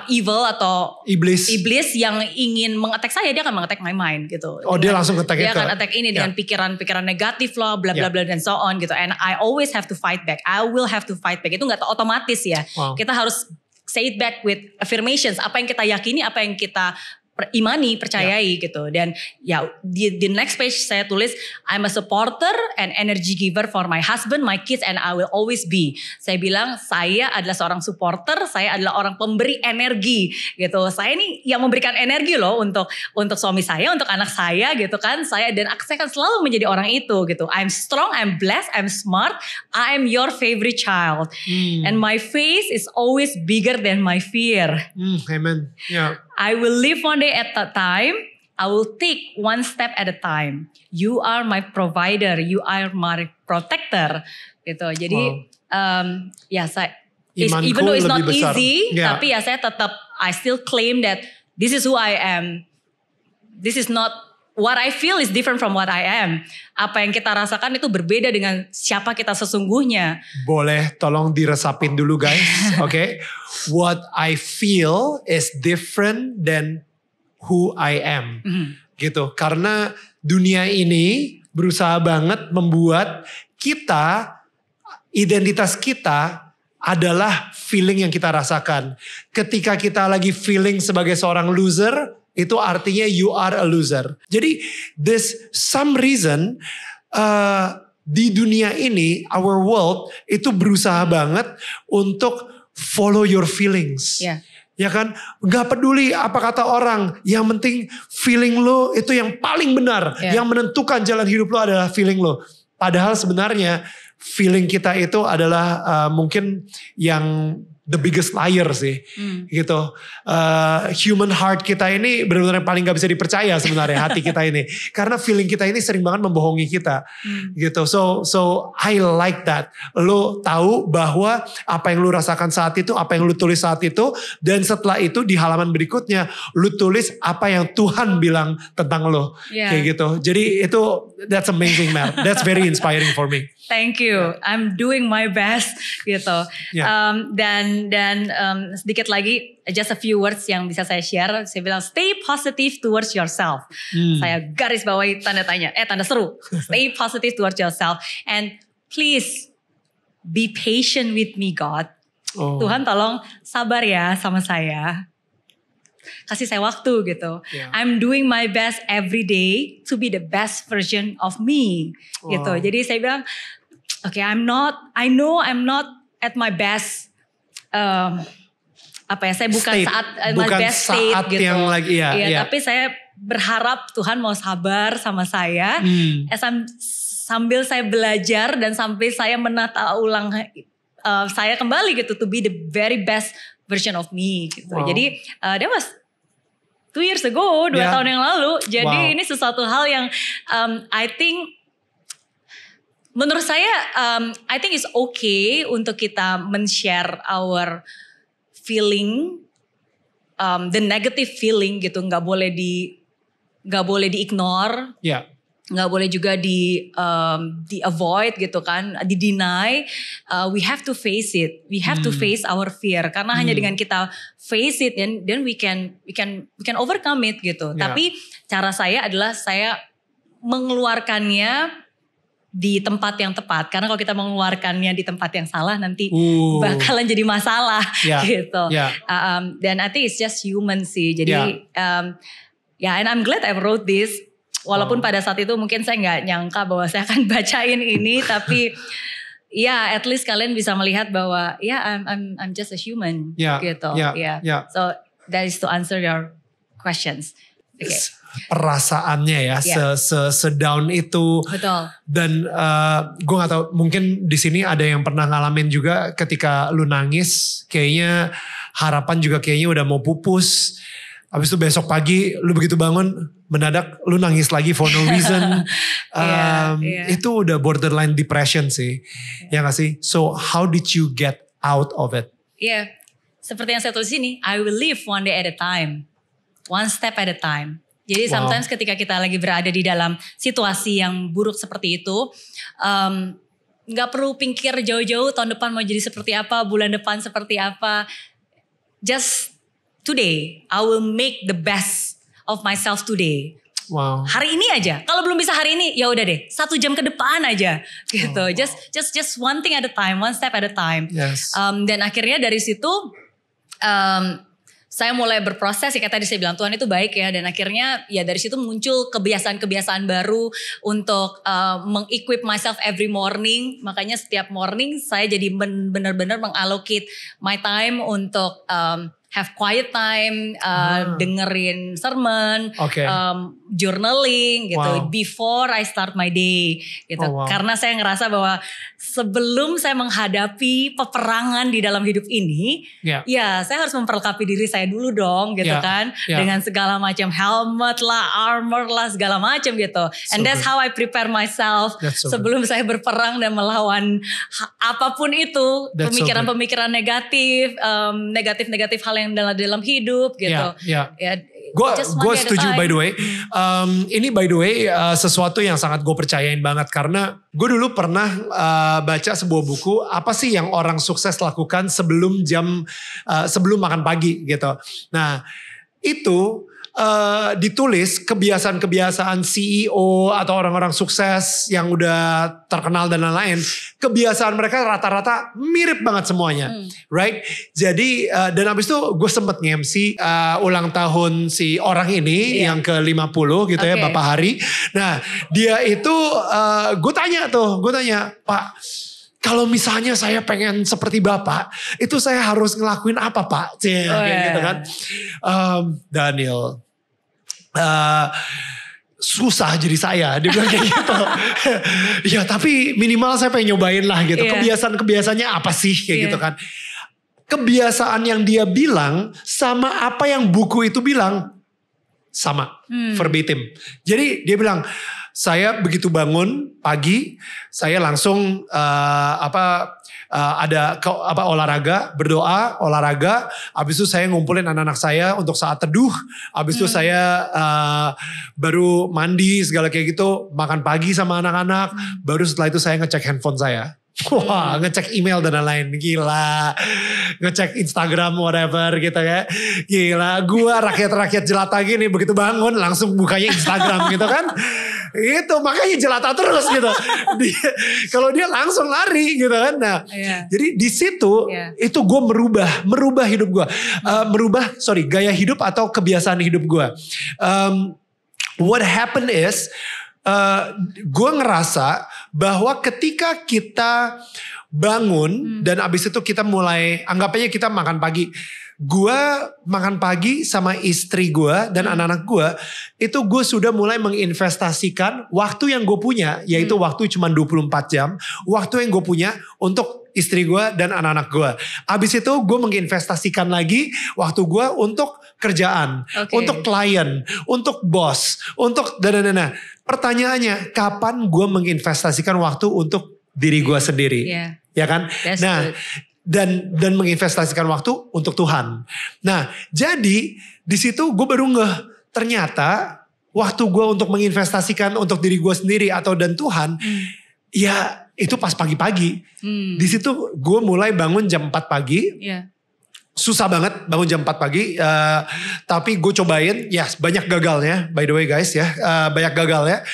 evil atau iblis yang ingin mengattack saya, dia akan mengattack my mind, gitu.
Oh, dia langsung attack
dia akan attack ini dengan pikiran-pikiran negatif lah, bla bla bla dan so on, gitu. And I always have to fight back. I will have to fight back. Itu nggak otomatis ya. Kita harus say it back with affirmations. Apa yang kita yakini, apa yang kita imani, percayai gitu. Dan ya di next page saya tulis I'm a supporter and energy giver for my husband, my kids and I will always be. Saya bilang saya adalah seorang supporter, saya adalah orang pemberi energi gitu. Saya ini yang memberikan energi loh untuk suami saya, untuk anak saya gitu kan. Saya akan selalu menjadi orang itu gitu. I'm strong, I'm blessed, I'm smart, I'm your favorite child. And my faith is always bigger than my fear.
Amen.
I will live one day at a time. I will take one step at a time. You are my provider. You are my protector. Gitu. Jadi ya saya, even though it's not easy, tapi ya saya tetap, I still claim that this is who I am. This is not what I feel is different from what I am. Apa yang kita rasakan itu berbeda dengan siapa kita sesungguhnya.
Boleh tolong diresapin dulu guys. Okay. What I feel is different than who I am. Gitu. Karena dunia ini berusaha banget membuat kita, identitas kita adalah feeling yang kita rasakan. Ketika kita lagi feeling sebagai seorang loser, itu artinya you are a loser. Jadi there's some reason di dunia ini, our world itu berusaha banget untuk follow your feelings. Ya kan, gak peduli apa kata orang, yang penting feeling lo itu yang paling benar. Yang menentukan jalan hidup lo adalah feeling lo. Padahal sebenarnya feeling kita itu adalah mungkin yang the biggest liar sih, gitu. Human heart kita ini benar-benar paling gak bisa dipercaya sebenarnya hati kita ini, karena feeling kita ini sering banget membohongi kita, gitu. So I like that. Lo tahu bahwa apa yang lo rasakan saat itu, apa yang lo tulis saat itu, dan setelah itu di halaman berikutnya lo tulis apa yang Tuhan bilang tentang lo, kayak gitu. Jadi itu that's amazing, man. That's very inspiring for me.
Thank you. I'm doing my best gitu. Dan sedikit lagi, just a few words yang bisa saya share. Saya bilang stay positive towards yourself. Saya garis bawahi tanda tanya, tanda seru. Stay positive towards yourself and please be patient with me, God. Tuhan tolong sabar ya sama saya. Kasih saya waktu gitu. I'm doing my best every day to be the best version of me. Gitu. Jadi saya bilang, okay, I know I'm not at my best. Saya bukan
state,
saat my
bukan
best state
saat
gitu.
Yang lagi,
Tapi saya berharap Tuhan mau sabar sama saya. Sambil saya belajar dan sampai saya menata ulang saya kembali gitu to be the very best version of me gitu. Jadi that was 2 years ago, 2 tahun yang lalu. Jadi ini sesuatu hal yang I think menurut saya I think it's okay untuk kita men-share our feeling, the negative feeling gitu, nggak boleh di-ignore. Nggak boleh juga di avoid gitu kan, di deny. We have to face it. We have to face our fear karena hanya dengan kita face it then we can overcome it gitu. Tapi cara saya adalah saya mengeluarkannya di tempat yang tepat. Karena kalau kita mengeluarkannya di tempat yang salah nanti bakalan jadi masalah gitu. Dan I think it's just human sih. Jadi and I'm glad I wrote this. Walaupun pada saat itu mungkin saya nggak nyangka bahwa saya akan bacain ini, tapi at least kalian bisa melihat bahwa I'm just a human gitu. So that is to answer your questions. Okay.
Perasaannya sedown itu.
Betul.
Dan gue nggak tahu, mungkin di sini ada yang pernah ngalamin juga ketika lu nangis, kayaknya harapan juga kayaknya udah mau pupus. Habis itu besok pagi lu begitu bangun mendadak lu nangis lagi for no reason. Itu udah borderline depression sih. Ya gak sih? So how did you get out of it?
Seperti yang saya tulis ini, I will live one day at a time. One step at a time. Jadi sometimes ketika kita lagi berada di dalam situasi yang buruk seperti itu, gak perlu pikir jauh-jauh tahun depan mau jadi seperti apa, bulan depan seperti apa. Just today, I will make the best of myself today. Hari ini aja. Kalau belum bisa hari ini, ya udah deh. 1 jam ke depan aja, gitu. Just one thing at a time, one step at a time. Dan akhirnya dari situ, saya mulai berproses. Kayak tadi saya bilang Tuhan itu baik ya. Dan akhirnya ya dari situ muncul kebiasaan-kebiasaan baru untuk meng-equip myself every morning. Makanya setiap morning saya jadi benar-benar mengallocate my time untuk have quiet time, dengerin sermon, journaling gitu, before I start my day gitu. Karena saya ngerasa bahwa sebelum saya menghadapi peperangan di dalam hidup ini, ya saya harus memperlengkapi diri saya dulu dong gitu kan. Dengan segala macam helmet lah, armor lah, segala macam gitu. And that's how I prepare myself sebelum saya berperang dan melawan apapun itu, pemikiran-pemikiran negatif, negatif hal yang dalam hidup gitu.
Gue setuju by the way. Ini by the way sesuatu yang sangat gue percayain banget. Karena gue dulu pernah baca sebuah buku. Apa sih yang orang sukses lakukan sebelum makan pagi gitu. Nah itu ditulis kebiasaan-kebiasaan CEO atau orang-orang sukses yang udah terkenal dan lain-lain, kebiasaan mereka rata-rata mirip banget semuanya, right? Jadi dan abis itu gue sempet nge-MC ulang tahun si orang ini yang ke-50 gitu ya, Bapak Hari. Nah dia itu gue tanya, Pak, kalau misalnya saya pengen seperti Bapak, itu saya harus ngelakuin apa Pak? Gitu kan. Daniel, susah jadi saya, dia bilang kayak gitu. Ya tapi minimal saya pengen nyobain lah gitu. Kebiasaan-kebiasaannya apa sih kayak gitu kan. Kebiasaan yang dia bilang sama apa yang buku itu bilang sama, verbatim. Jadi dia bilang, saya begitu bangun pagi, saya langsung olahraga, berdoa, olahraga. Habis itu saya ngumpulin anak-anak saya untuk saat teduh. Habis itu saya baru mandi segala kayak gitu, makan pagi sama anak-anak. Baru setelah itu saya ngecek handphone saya. Wah, ngecek email dan lain-lain. Gila. Ngecek Instagram whatever gitu ya. Gila, gua rakyat-rakyat jelata gini begitu bangun langsung bukanya Instagram gitu kan. Itu makanya jelata terus gitu. Kalau dia langsung lari gitu kan. Nah, jadi di situ itu gue merubah hidup gue. Gaya hidup atau kebiasaan hidup gue. What happened is gue ngerasa bahwa ketika kita bangun dan abis itu kita mulai, anggap aja kita makan pagi. Gue makan pagi sama istri gue dan anak-anak gue, itu gue sudah mulai menginvestasikan waktu yang gue punya, yaitu waktu cuma 24 jam, waktu yang gue punya untuk istri gue dan anak-anak gue. Abis itu gue menginvestasikan lagi waktu gue untuk kerjaan, untuk klien, untuk bos, untuk dan. Pertanyaannya, kapan gue menginvestasikan waktu untuk diri gue sendiri? Ya kan? Nah, dan menginvestasikan waktu untuk Tuhan. Nah, jadi di situ gue baru ternyata waktu gue untuk menginvestasikan untuk diri gue sendiri atau dan Tuhan, ya itu pas pagi-pagi. Di situ gue mulai bangun jam 4 pagi. Susah banget bangun jam 4 pagi. Tapi gue cobain, ya banyak gagalnya by the way guys ya. Banyak gagalnya.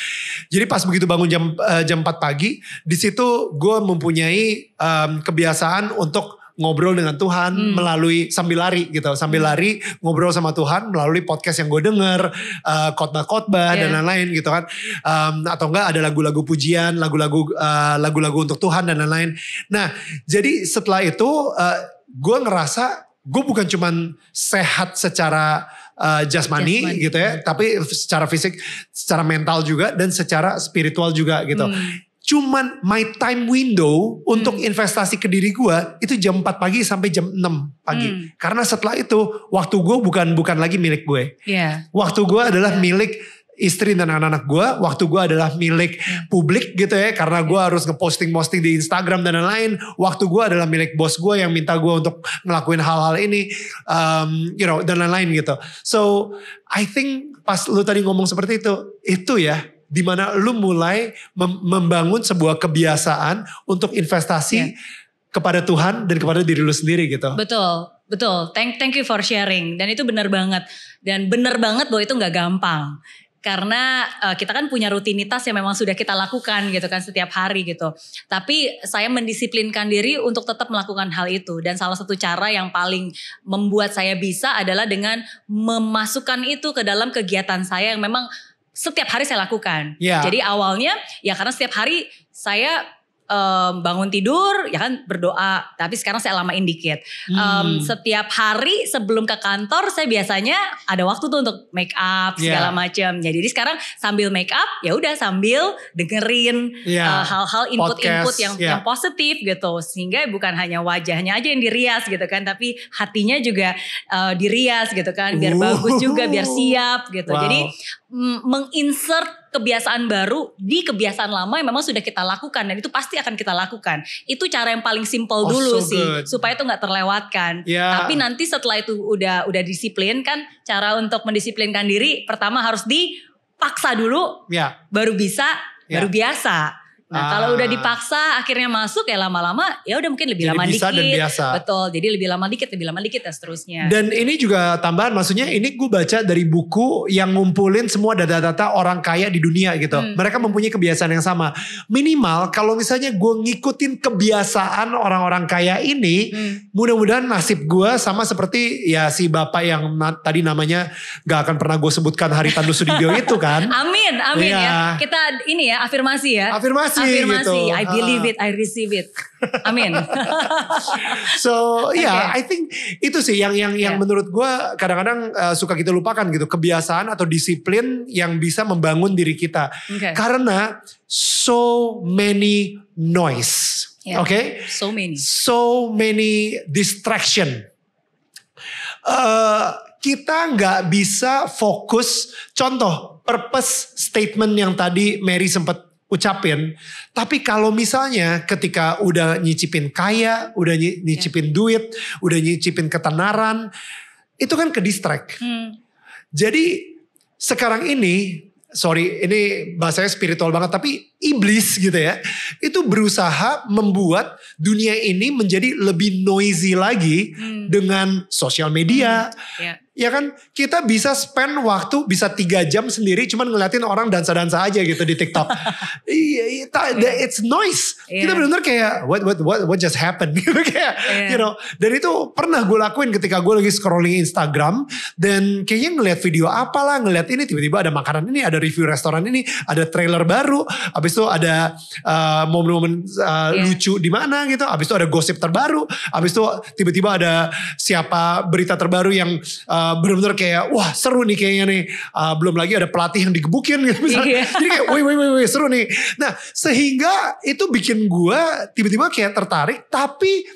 Jadi pas begitu bangun jam 4 pagi, di situ gue mempunyai kebiasaan untuk ngobrol dengan Tuhan melalui sambil lari gitu. Sambil lari ngobrol sama Tuhan melalui podcast yang gue denger, khotbah-khotbah dan lain-lain gitu kan. Atau enggak ada lagu-lagu pujian, lagu-lagu untuk Tuhan dan lain-lain. Nah, jadi setelah itu gue ngerasa gue bukan cuman sehat secara jasmani gitu ya, tapi secara fisik, secara mental juga dan secara spiritual juga gitu. Cuman my time window untuk investasi ke diri gue itu jam 4 pagi sampai jam 6 pagi. Karena setelah itu waktu gue bukan lagi milik gue. Waktu gue adalah milik istri dan anak-anak gue. Waktu gue adalah milik publik gitu ya. Karena gue harus ngeposting di Instagram dan lain-lain. Waktu gue adalah milik bos gue yang minta gue untuk ngelakuin hal-hal ini. Dan lain-lain gitu. So I think pas lu tadi ngomong seperti itu ya. Dimana lu mulai membangun sebuah kebiasaan untuk investasi kepada Tuhan dan kepada diri lu sendiri gitu.
Betul. Thank you for sharing. Dan itu benar banget. Dan benar banget bahwa itu gak gampang. Karena kita kan punya rutinitas yang memang sudah kita lakukan gitu kan setiap hari gitu. Tapi saya mendisiplinkan diri untuk tetap melakukan hal itu. Dan salah satu cara yang paling membuat saya bisa adalah dengan memasukkan itu ke dalam kegiatan saya yang memang setiap hari saya lakukan. Jadi awalnya ya karena setiap hari saya bangun tidur ya kan berdoa, tapi sekarang saya lamain dikit. Setiap hari sebelum ke kantor saya biasanya ada waktu tuh untuk make up segala macam. Jadi sekarang sambil make up ya udah sambil dengerin hal-hal input-input yang positif gitu, sehingga bukan hanya wajahnya aja yang dirias gitu kan, tapi hatinya juga dirias gitu kan, biar bagus juga, biar siap gitu. Jadi menginsert kebiasaan baru di kebiasaan lama yang memang sudah kita lakukan, dan itu pasti akan kita lakukan. Itu cara yang paling simple dulu sih, supaya itu nggak terlewatkan. Tapi nanti setelah itu udah disiplin kan, cara untuk mendisiplinkan diri pertama harus dipaksa dulu, baru bisa, baru biasa. Nah kalau udah dipaksa akhirnya masuk ya lama-lama ya udah mungkin lebih lama dikit. Dan biasa. Betul, jadi lebih lama dikit dan seterusnya.
Dan ini juga tambahan, maksudnya ini gue baca dari buku yang ngumpulin semua data-data orang kaya di dunia gitu. Mereka mempunyai kebiasaan yang sama. Minimal kalau misalnya gue ngikutin kebiasaan orang-orang kaya ini, mudah-mudahan nasib gue sama seperti ya si bapak yang tadi namanya gak akan pernah gue sebutkan, Haritanu Sudibyo itu kan.
Amin ya. Kita ini ya afirmasi ya. Afirmasi gitu. I believe it, I receive it. Amin.
So I think itu sih yang menurut gue kadang-kadang suka kita lupakan gitu, kebiasaan atau disiplin yang bisa membangun diri kita. Karena so many noise, so many distraction. kita nggak bisa fokus. Contoh, purpose statement yang tadi Mary sempat ucapin. Tapi kalau misalnya ketika udah nyicipin kaya, udah nyicipin duit, udah nyicipin ketenaran, itu kan ke distract. Jadi sekarang ini, sorry ini bahasanya spiritual banget, tapi iblis gitu ya, itu berusaha membuat dunia ini menjadi lebih noisy lagi dengan sosial media. Ya kan, kita bisa spend waktu bisa 3 jam sendiri cuman ngeliatin orang dansa-dansa aja gitu di TikTok. It's noise. Kita benar-benar kayak what just happened gitu kayak, you know. Dan itu pernah gue lakuin ketika gue lagi scrolling Instagram dan kayaknya ngeliat video apalah, ngeliat ini tiba-tiba ada makanan ini, ada review restoran ini, ada trailer baru, habis itu ada momen-momen lucu di mana gitu, habis itu ada gosip terbaru, habis itu tiba-tiba ada siapa berita terbaru yang benar-benar kayak wah seru nih kayaknya nih, belum lagi ada pelatih yang digebukin gitu misalnya. Jadi kayak wih seru nih. Nah sehingga itu bikin gue tiba-tiba kayak tertarik, tapi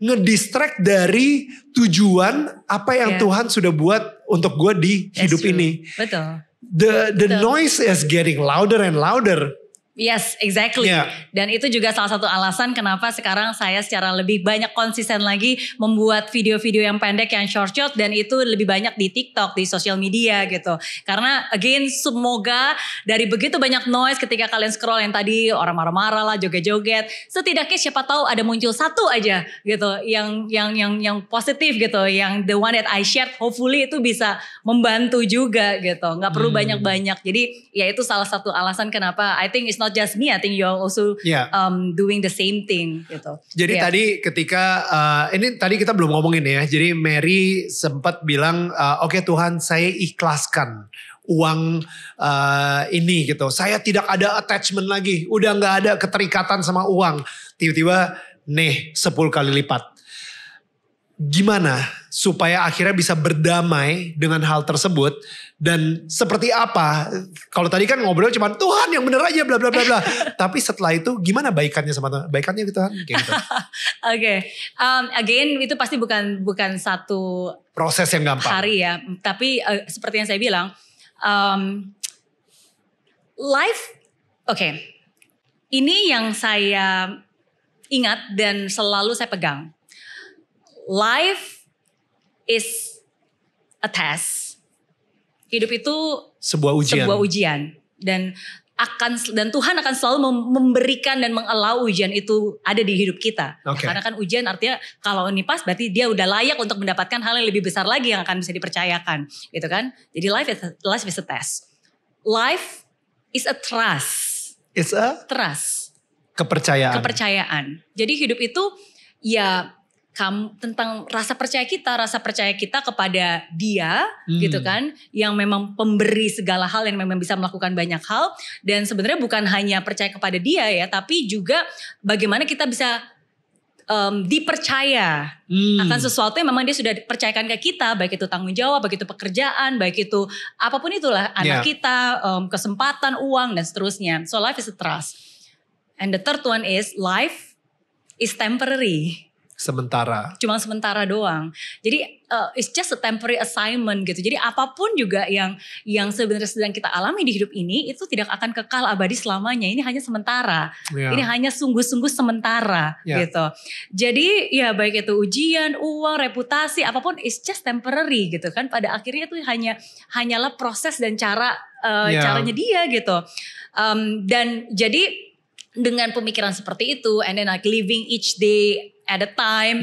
ngedistract dari tujuan apa yang Tuhan sudah buat untuk gue di hidup ini.
Betul.
The noise is getting louder and louder.
Yes, exactly. Dan itu juga salah satu alasan kenapa sekarang saya secara lebih banyak konsisten lagi membuat video-video yang pendek, yang short dan itu lebih banyak di TikTok, di sosial media gitu. Karena again semoga dari begitu banyak noise ketika kalian scroll yang tadi orang marah-marah lah, joget-joget, setidaknya siapa tahu ada muncul satu aja gitu yang positif gitu, yang the one that I shared hopefully itu bisa membantu juga gitu. Nggak perlu banyak-banyak. Jadi ya itu salah satu alasan kenapa I think it's not just me, I think you're also doing the same thing gitu.
Jadi tadi ketika ini tadi kita belum ngomongin ya. Jadi Mary sempat bilang oke Tuhan saya ikhlaskan uang ini gitu. Saya tidak ada attachment lagi. Udah gak ada keterikatan sama uang. Tiba-tiba nih 10 kali lipat. Gimana supaya akhirnya bisa berdamai dengan hal tersebut dan seperti apa? Kalau tadi kan ngobrol cuma Tuhan yang bener aja bla bla bla bla. Tapi setelah itu gimana baikannya sama Tuhan? Baikannya gitu Tuhan kayak gitu.
Oke. Again itu pasti bukan satu
proses yang gampang.
Hari ya. Tapi seperti yang saya bilang life ini yang saya ingat dan selalu saya pegang. Life is a test. Hidup itu sebuah ujian dan Tuhan akan selalu memberikan dan mengallow ujian itu ada di hidup kita. Karena kan ujian artinya kalau ini pas berarti dia udah layak untuk mendapatkan hal yang lebih besar lagi yang akan bisa dipercayakan, gitu kan? Jadi life is a test. Life is a trust.
It's a
trust.
Kepercayaan.
Jadi hidup itu ya tentang rasa percaya kita kepada Dia gitu kan, yang memang pemberi segala hal, yang memang bisa melakukan banyak hal, dan sebenarnya bukan hanya percaya kepada Dia ya, tapi juga bagaimana kita bisa dipercaya akan sesuatu yang memang Dia sudah percayakan ke kita, baik itu tanggung jawab, baik itu pekerjaan, baik itu apapun itulah, anak kita, kesempatan, uang dan seterusnya. So life is a trust. And the third one is life is temporary. Cuma sementara doang. Jadi it's just a temporary assignment gitu. Jadi apapun juga yang sebenarnya sedang kita alami di hidup ini itu tidak akan kekal abadi selamanya. Ini hanya sementara. Ini hanya sungguh-sungguh sementara gitu. Jadi ya baik itu ujian, uang, reputasi, apapun it's just temporary gitu kan. Pada akhirnya itu hanyalah proses dan caranya Dia gitu. Dan jadi dengan pemikiran seperti itu, and then like living each day at a time,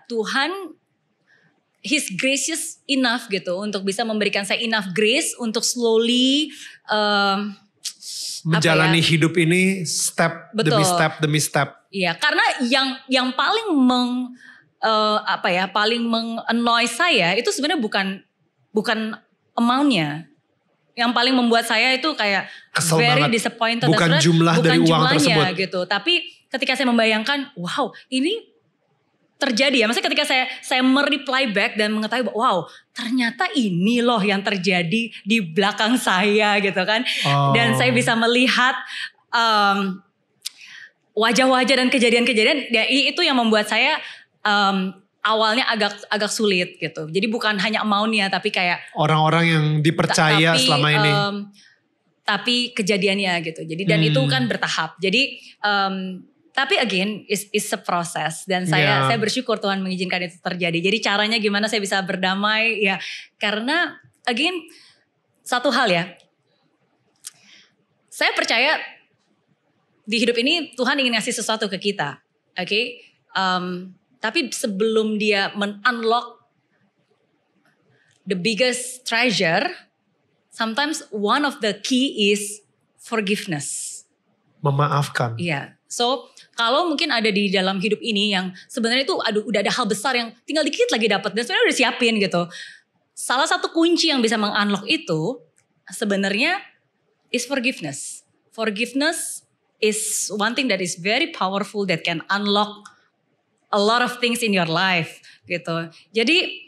Tuhan He's gracious enough gitu untuk bisa memberikan saya enough grace untuk slowly
menjalani hidup ini step demi step.
Iya, karena yang paling paling annoy saya itu sebenarnya bukan amount-nya. Yang paling membuat saya itu kayak
kesel
very
banget.
disappointed.
Bukan jumlah dari uang tersebut
gitu. Tapi ketika saya membayangkan, wow, ini terjadi ya. Maksudnya ketika saya mereply back dan mengetahui, wow, ternyata ini loh yang terjadi di belakang saya gitu kan. Dan saya bisa melihat wajah-wajah dan kejadian-kejadian. Ya, itu yang membuat saya awalnya agak sulit gitu. Jadi bukan hanya amount-nya tapi kayak
orang-orang yang dipercaya selama ini.
Tapi kejadiannya gitu. Jadi dan itu kan bertahap. Jadi tapi again is a process dan saya bersyukur Tuhan mengizinkan itu terjadi. Jadi caranya gimana saya bisa berdamai ya, karena again satu hal ya. Saya percaya di hidup ini Tuhan ingin ngasih sesuatu ke kita. Oke? Tapi sebelum dia men-unlock the biggest treasure, sometimes one of the key is forgiveness.
Memaafkan.
Iya. So, kalau mungkin ada di dalam hidup ini yang sebenarnya itu udah ada hal besar yang tinggal dikit lagi dapat dan sebenarnya udah siapin gitu. Salah satu kunci yang bisa meng-unlock itu sebenarnya is forgiveness. Forgiveness is one thing that is very powerful that can unlock a lot of things in your life gitu. Jadi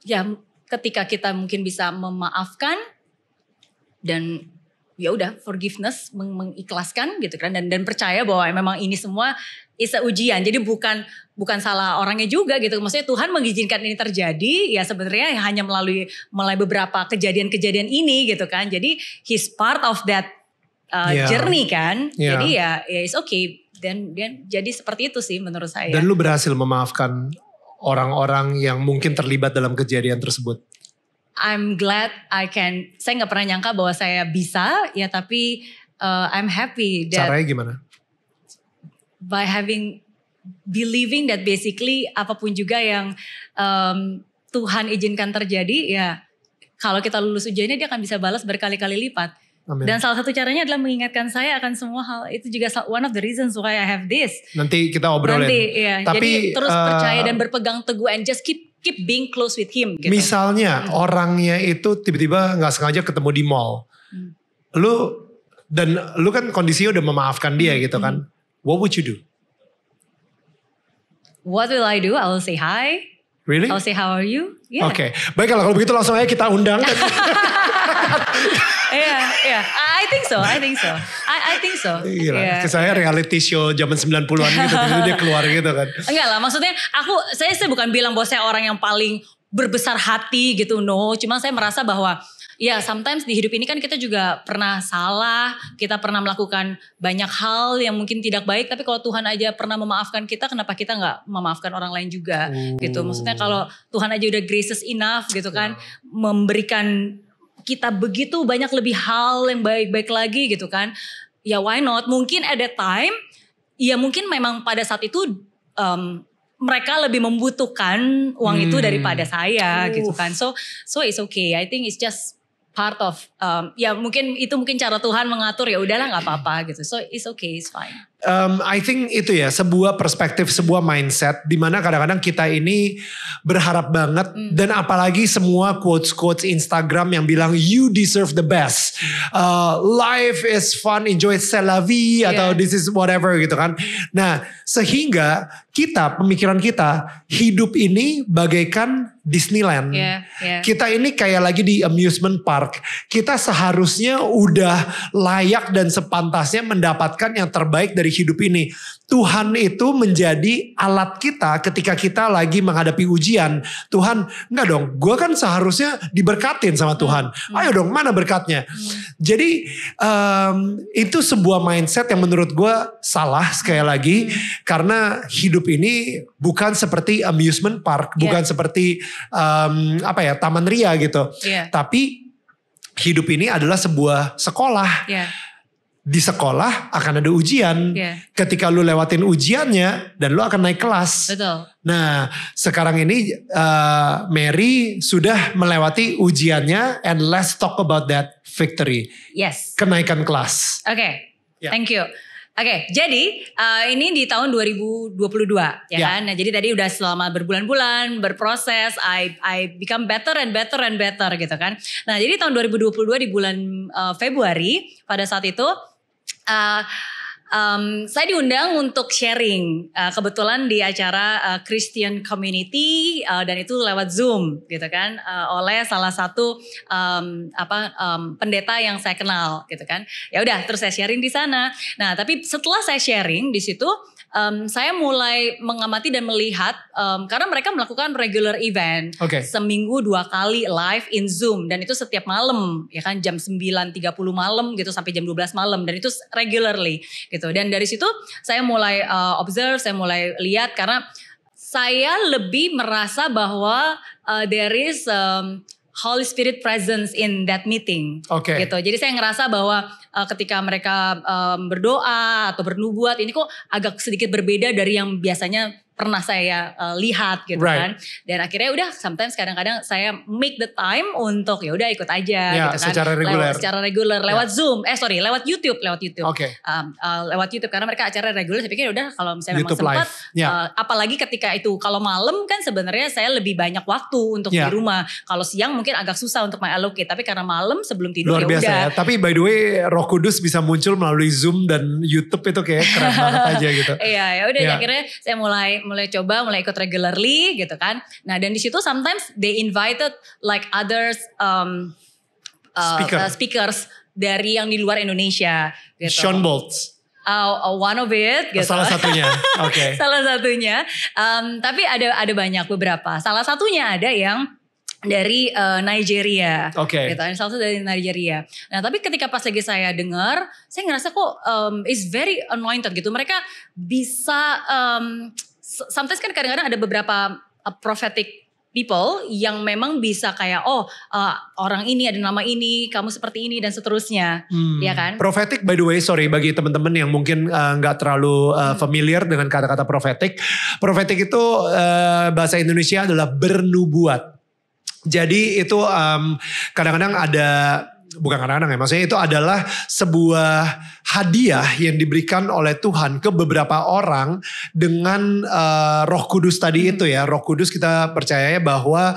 ya ketika kita mungkin bisa memaafkan dan ya udah forgiveness mengikhlaskan gitu kan dan percaya bahwa memang ini semua is a ujian. Jadi bukan salah orangnya juga gitu. Maksudnya Tuhan mengizinkan ini terjadi ya sebenarnya hanya melalui beberapa kejadian-kejadian ini gitu kan. Jadi he's part of that journey kan. Jadi ya it's okay. Dan jadi seperti itu sih menurut saya.
Dan lu berhasil memaafkan orang-orang yang mungkin terlibat dalam kejadian tersebut.
I'm glad saya gak pernah nyangka bahwa saya bisa ya, tapi I'm happy that.
Caranya gimana?
By believing that basically apapun juga yang Tuhan izinkan terjadi ya, kalau kita lulus ujiannya dia akan bisa balas berkali-kali lipat. Amin. Dan salah satu caranya adalah mengingatkan saya akan semua hal itu juga one of the reasons why I have this.
Nanti kita obrolin.
Ya. Tapi, jadi terus percaya dan berpegang teguh and just keep being close with him. Gitu.
Misalnya orangnya itu tiba-tiba nggak sengaja ketemu di mall, lu kan kondisinya udah memaafkan dia gitu kan. What would you do?
What will I do? I will say hi.
Really?
I'll say how are you? Yeah.
Oke, baiklah kalau begitu langsung aja kita undang.
Iya. I think so.
Gila, saya reality show zaman 90-an gitu, dia keluar gitu kan.
Enggak lah, maksudnya saya bukan bilang bahwa saya orang yang paling berbesar hati gitu, no. Cuma saya merasa bahwa ya sometimes di hidup ini kan kita juga pernah salah, kita pernah melakukan banyak hal yang mungkin tidak baik, tapi kalau Tuhan aja pernah memaafkan kita, kenapa kita gak memaafkan orang lain juga gitu. Maksudnya kalau Tuhan aja udah gracious enough gitu kan, memberikan kita begitu banyak lebih hal yang baik-baik lagi gitu kan. Ya why not? Mungkin at that time, ya mungkin memang pada saat itu mereka lebih membutuhkan uang itu daripada saya gitu kan. So it's okay. I think it's just part of ya mungkin cara Tuhan mengatur, ya udahlah nggak apa-apa gitu. So it's okay, it's fine.
I think itu ya sebuah perspektif, sebuah mindset di mana kadang-kadang kita ini berharap banget dan apalagi semua quotes Instagram yang bilang you deserve the best, life is fun, enjoy c'est la vie atau this is whatever gitu kan. Nah sehingga pemikiran kita hidup ini bagaikan Disneyland. Kita ini kayak lagi di amusement park. Kita seharusnya udah layak dan sepantasnya mendapatkan yang terbaik dari hidup ini. Tuhan itu menjadi alat kita ketika kita lagi menghadapi ujian. Tuhan, enggak dong, gue kan seharusnya diberkatin sama Tuhan. Ayo dong, mana berkatnya? Jadi itu sebuah mindset yang menurut gue salah sekali lagi. Karena hidup ini bukan seperti amusement park, bukan seperti taman ria gitu. Tapi hidup ini adalah sebuah sekolah. Di sekolah akan ada ujian. Ketika lu lewatin ujiannya dan lu akan naik kelas.
Betul.
Nah sekarang ini Mary sudah melewati ujiannya and let's talk about that victory.
Yes.
Kenaikan kelas.
Oke. Thank you. Oke, jadi ini di tahun 2022 ya kan. Nah, jadi tadi udah selama berbulan-bulan berproses, I become better and better and better gitu kan. Nah, jadi tahun 2022 di bulan Februari pada saat itu saya diundang untuk sharing kebetulan di acara Christian Community dan itu lewat Zoom gitu kan, oleh salah satu pendeta yang saya kenal gitu kan. Ya udah terus saya sharing di sana. Nah tapi setelah saya sharing di situ saya mulai mengamati dan melihat karena mereka melakukan regular event. Seminggu 2 kali live in Zoom dan itu setiap malam ya kan jam 9.30 malam gitu sampai jam 12 malam dan itu regularly gitu. Dan dari situ saya mulai observe, saya mulai lihat karena saya lebih merasa bahwa there is Holy Spirit presence in that meeting, gitu. Jadi saya ngerasa bahwa ketika mereka berdoa atau bernubuat ini kok agak sedikit berbeda dari yang biasanya pernah saya lihat gitu kan. Dan akhirnya udah sometimes kadang-kadang saya make the time untuk ya udah ikut aja gitu kan. Secara reguler lewat Zoom. Lewat YouTube. Lewat YouTube karena mereka acara reguler saya pikir udah kalau misalnya memang sempat apalagi ketika itu kalau malam kan sebenarnya saya lebih banyak waktu untuk di rumah. Kalau siang mungkin agak susah untuk allocate tapi karena malam sebelum tidur
luar biasa ya. Tapi by the way Roh Kudus bisa muncul melalui Zoom dan YouTube itu kayak keren banget aja gitu.
Iya, ya udah akhirnya saya mulai ikut regularly gitu kan. Nah dan di situ sometimes they invited like others speakers dari yang di luar Indonesia gitu.
Shawn Bolz.
One of it gitu.
Salah satunya.
Salah satunya. Tapi ada banyak beberapa. Salah satunya ada yang dari Nigeria, gitu. Salah satu dari Nigeria. Nah, tapi ketika pas lagi saya dengar, saya ngerasa kok is very anointed gitu. Mereka bisa, sometimes kan kadang-kadang ada beberapa prophetic people yang memang bisa kayak orang ini ada nama ini, kamu seperti ini dan seterusnya, ya kan?
Prophetic by the way, sorry bagi teman-teman yang mungkin nggak terlalu familiar dengan kata-kata prophetic. Prophetic itu bahasa Indonesia adalah bernubuat. Jadi itu kadang-kadang bukan kadang-kadang ya, maksudnya itu adalah sebuah hadiah yang diberikan oleh Tuhan ke beberapa orang dengan Roh Kudus tadi itu ya. Roh Kudus kita percaya bahwa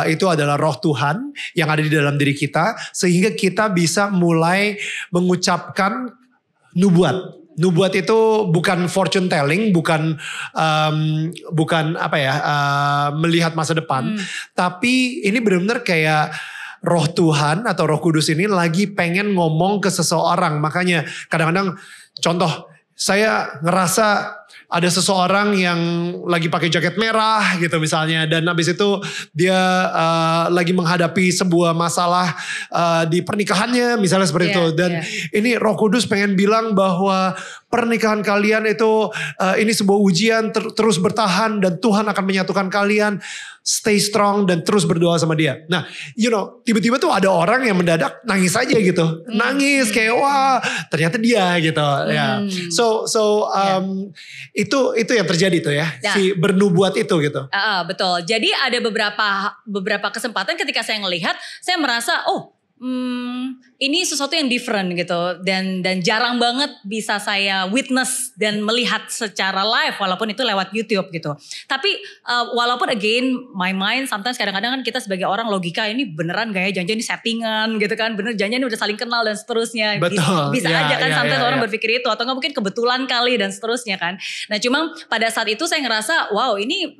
itu adalah roh Tuhan yang ada di dalam diri kita. Sehingga kita bisa mulai mengucapkan nubuat. Nubuat itu bukan fortune telling, bukan melihat masa depan, tapi ini benar-benar kayak Roh Tuhan atau Roh Kudus ini lagi pengen ngomong ke seseorang. Makanya kadang-kadang contoh saya ngerasa ada seseorang yang lagi pakai jaket merah gitu misalnya. Dan habis itu dia lagi menghadapi sebuah masalah di pernikahannya misalnya seperti itu. Dan ini Roh Kudus pengen bilang bahwa pernikahan kalian itu ini sebuah ujian, terus bertahan dan Tuhan akan menyatukan kalian. Stay strong dan terus berdoa sama dia. Nah, tiba-tiba tuh ada orang yang mendadak nangis aja gitu. Nangis kayak wah, ternyata dia gitu. Ya. Itu yang terjadi tuh ya. Si bernubuat itu gitu.
Betul. Jadi ada beberapa kesempatan ketika saya ngelihat, saya merasa ini sesuatu yang different gitu dan jarang banget bisa saya witness dan melihat secara live walaupun itu lewat YouTube gitu. Tapi walaupun again my mind sometimes kadang-kadang kan kita sebagai orang logika ini beneran gak ya, jangan-jangan ini settingan gitu kan, bener jangan-jangan udah saling kenal dan seterusnya.
Betul.
Bisa aja kan sometimes orang berpikir itu atau nggak mungkin kebetulan kali dan seterusnya kan. Nah cuma pada saat itu saya ngerasa wow ini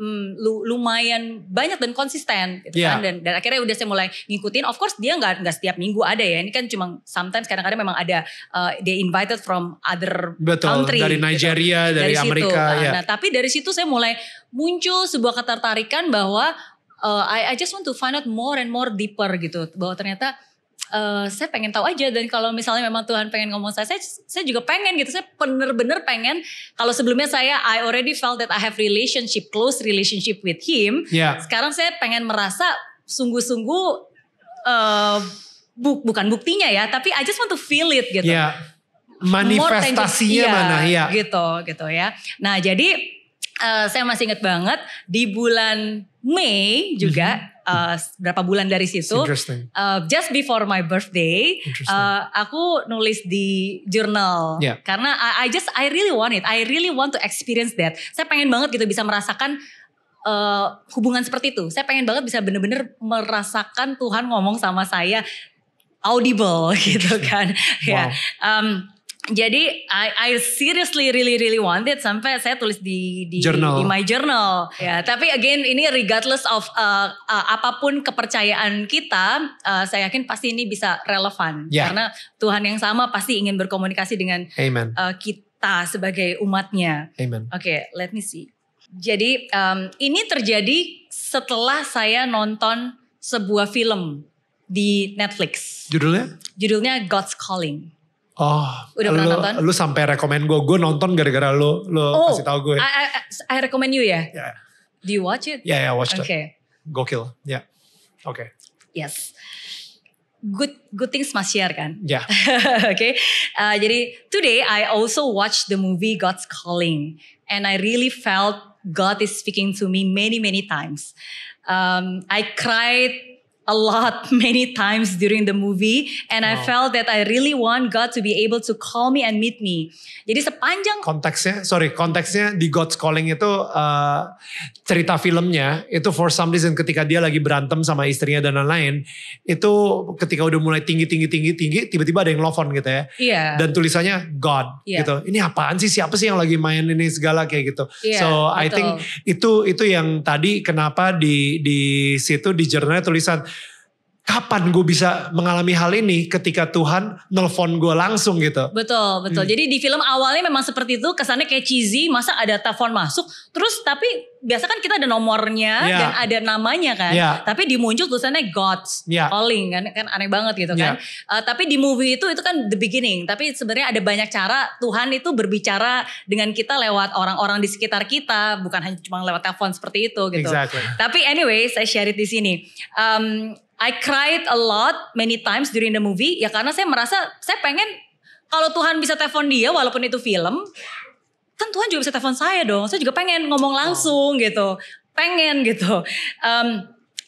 lumayan banyak dan konsisten gitu kan dan akhirnya udah saya mulai ngikutin. Of course dia nggak setiap minggu ada ya, ini kan cuma sometimes kadang-kadang memang ada they invited from other country
dari Nigeria gitu. dari Amerika
Nah tapi dari situ saya mulai muncul sebuah ketertarikan bahwa I just want to find out more and more deeper gitu, bahwa ternyata saya pengen tahu aja. Dan kalau misalnya memang Tuhan pengen ngomong saya juga pengen gitu. Saya bener-bener pengen. Kalau sebelumnya I already felt that I have close relationship with Him. Sekarang saya pengen merasa sungguh-sungguh bukan buktinya ya, tapi I just want to feel it gitu.
Manifestasinya mana ya?
Gitu ya. Nah jadi saya masih ingat banget di bulan Mei juga. Berapa bulan dari situ, just before my birthday, aku nulis di jurnal karena I really want to experience that. Saya pengen banget gitu bisa merasakan hubungan seperti itu. Saya pengen banget bisa bener-bener merasakan Tuhan ngomong sama saya audible gitu kan. Jadi I seriously really want it sampai saya tulis di my journal. Ya, tapi again ini regardless of apapun kepercayaan kita, saya yakin pasti ini bisa relevan karena Tuhan yang sama pasti ingin berkomunikasi dengan kita kita sebagai umatnya.
Amen.
Oke, let me see. Jadi ini terjadi setelah saya nonton sebuah film di Netflix. Judulnya God's Calling.
Oh,
udah pernah nonton?
Lu sampai rekomen gue nonton gara-gara lu kasih tahu gue.
I recommend you ya.
Yeah.
Do you watch it?
Yeah, watch it.
Okay.
Gokil, ya. Yeah. Oke.
Yes. Good things must share kan?
Ya.
Yeah. Okay. Jadi today I also watched the movie God's Calling, and I really felt God is speaking to me many times. I cried a lot many times during the movie, and I felt that I really want God to be able to call me and meet me. Jadi sepanjang
konteksnya di God's Calling itu cerita filmnya itu for some reason ketika dia lagi berantem sama istrinya dan lain-lain, itu ketika udah mulai tinggi tiba-tiba ada yang nelfon gitu ya.
Yeah.
Dan tulisannya God gitu. Ini apaan sih, siapa sih yang lagi main ini segala kayak gitu.
Yeah,
so I think itu yang tadi kenapa di situ di jurnalnya tulisan kapan gue bisa mengalami hal ini ketika Tuhan nelfon gue langsung gitu.
Betul. Jadi di film awalnya memang seperti itu, kesannya kayak cheesy, masa ada telepon masuk, terus tapi biasa kan kita ada nomornya dan ada namanya kan. Tapi dimuncul tulisannya God's Calling kan aneh banget gitu kan. Tapi di movie itu kan the beginning, tapi sebenarnya ada banyak cara Tuhan itu berbicara dengan kita lewat orang-orang di sekitar kita, bukan hanya cuma lewat telepon seperti itu gitu.
Exactly.
Tapi anyway, saya share it di sini. I cried a lot many times during the movie ya karena saya merasa saya pengen kalau Tuhan bisa telepon dia walaupun itu film, kan Tuhan juga bisa telepon saya dong. Saya juga pengen ngomong langsung gitu. Pengen gitu.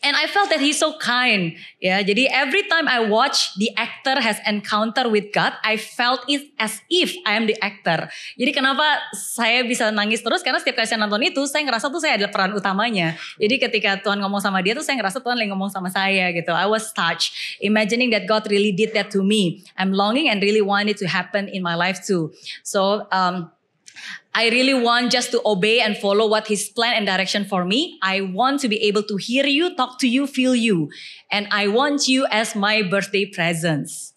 And I felt that he's so kind. Ya, jadi every time I watch the actor has encounter with God, I felt it as if I am the actor. Jadi kenapa saya bisa nangis terus? Karena setiap kali saya nonton itu, saya ngerasa tuh saya adalah peran utamanya. Jadi ketika Tuhan ngomong sama dia tuh saya ngerasa Tuhan lagi ngomong sama saya gitu. I was touched, imagining that God really did that to me. I'm longing and really want it to happen in my life too. So I really want just to obey and follow what His plan and direction for me. I want to be able to hear you, talk to you, feel you. And I want you as my birthday presents.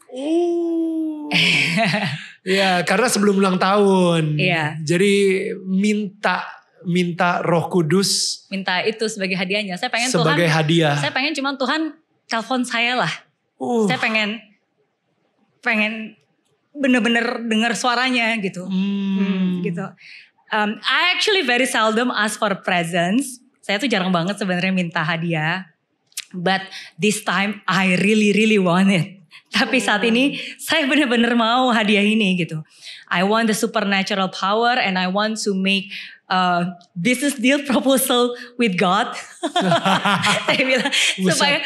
Ya, karena sebelum ulang tahun.
Iya.
Jadi minta Roh Kudus.
Minta itu sebagai hadiahnya. Saya pengen
sebagai hadiah.
Saya pengen cuman Tuhan telepon saya lah. Saya pengen bener-bener dengar suaranya gitu. Gitu. I actually very seldom ask for presents. Saya tuh jarang banget sebenarnya minta hadiah. But this time I really want it. Tapi saat ini saya bener-bener mau hadiah ini gitu. I want the supernatural power and I want to make business deal proposal with God. Saya bilang supaya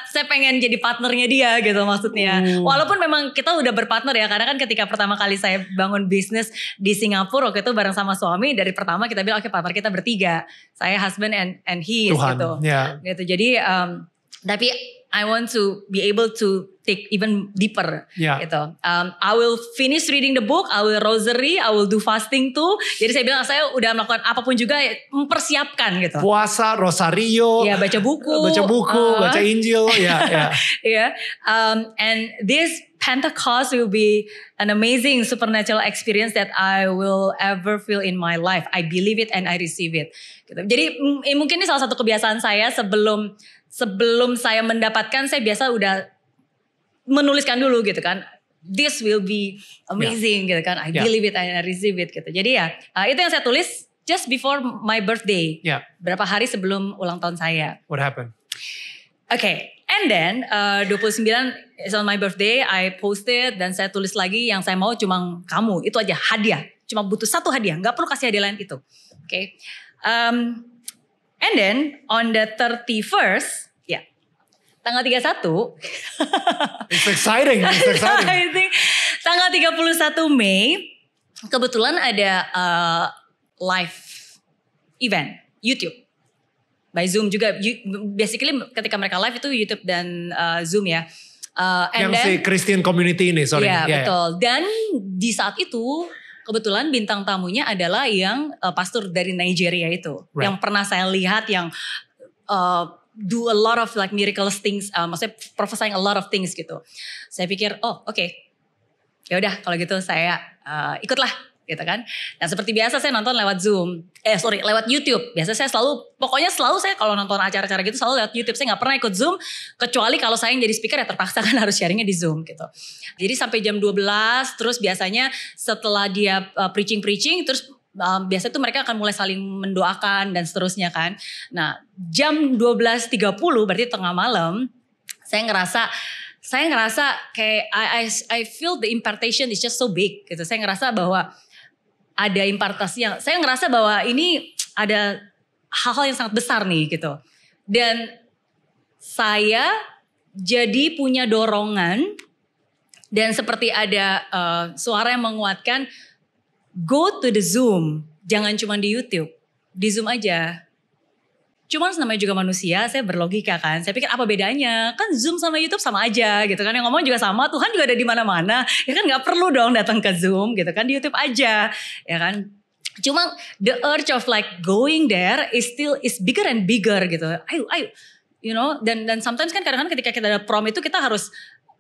saya pengen jadi partnernya dia gitu maksudnya. Walaupun memang kita udah berpartner ya, karena kan ketika pertama kali saya bangun bisnis di Singapura waktu itu bareng sama suami, dari pertama kita bilang oke, partner kita bertiga, saya husband and he
Tuhan,
gitu. Gitu. Jadi tapi I want to be able to take even deeper gitu. I will finish reading the book, I will rosary, I will do fasting too. Jadi saya bilang saya udah melakukan apapun juga mempersiapkan gitu.
Puasa, rosario,
baca buku,
baca Injil,
and this Pentecost will be an amazing supernatural experience that I will ever feel in my life. I believe it and I receive it. Gitu. Jadi mungkin ini salah satu kebiasaan saya sebelum saya mendapatkan, saya biasa udah menuliskan dulu gitu kan. This will be amazing gitu kan. I believe it and I receive it gitu. Jadi itu yang saya tulis just before my birthday. Berapa hari sebelum ulang tahun saya.
What happened?
Okay, and then 29 is on my birthday, I posted dan saya tulis lagi yang saya mau cuma kamu, itu aja hadiah. Cuma butuh satu hadiah, gak perlu kasih hadiah lain itu. Okay. And then on the 31st, tanggal 31.
It's exciting.
I think tanggal 31 Mei, kebetulan ada live event YouTube. By Zoom juga, basically ketika mereka live itu YouTube dan Zoom ya.
Yang si Christian community ini, sorry.
Iya, betul. Dan di saat itu kebetulan bintang tamunya adalah yang pastor dari Nigeria itu. Yang pernah saya lihat yang do a lot of like miraculous things, maksudnya prophesying a lot of things gitu. Saya pikir, oke. Ya udah kalau gitu saya ikutlah gitu kan. Nah seperti biasa saya nonton lewat Zoom, lewat YouTube. Biasa saya pokoknya selalu saya kalau nonton acara-acara gitu selalu lewat YouTube. Saya nggak pernah ikut Zoom kecuali kalau saya yang jadi speaker ya terpaksa kan harus sharingnya di Zoom gitu. Jadi sampai jam 12 terus biasanya setelah dia preaching terus biasanya tuh mereka akan mulai saling mendoakan dan seterusnya kan. Nah jam 12.30 berarti tengah malam saya ngerasa kayak I feel the impartation is just so big gitu. Saya ngerasa bahwa ada impartasi yang saya ngerasa bahwa ini ada hal-hal yang sangat besar nih gitu. Dan saya jadi punya dorongan dan seperti ada suara yang menguatkan, go to the Zoom, jangan cuma di YouTube, di Zoom aja. Cuman namanya juga manusia, saya berlogika kan. Saya pikir apa bedanya? Kan Zoom sama YouTube sama aja gitu kan. Yang ngomong juga sama, Tuhan juga ada di mana-mana. Ya kan gak perlu dong datang ke Zoom gitu kan. Di YouTube aja ya kan. Cuma the urge of like going there is bigger and bigger gitu. Ayo. You know, dan sometimes kan kadang-kadang ketika kita ada prom itu kita harus,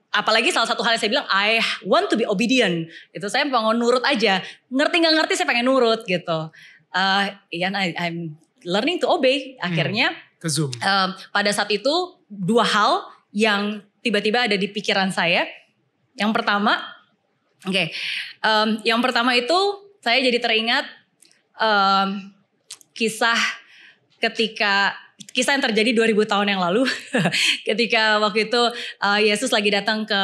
apalagi salah satu hal yang saya bilang, I want to be obedient. Itu saya mau nurut aja. Ngerti gak ngerti saya pengen nurut gitu. I'm learning to obey. Akhirnya
ke Zoom.
Pada saat itu 2 hal yang tiba-tiba ada di pikiran saya. Yang pertama, yang pertama itu saya jadi teringat kisah yang terjadi 2000 tahun yang lalu. Ketika waktu itu Yesus lagi datang ke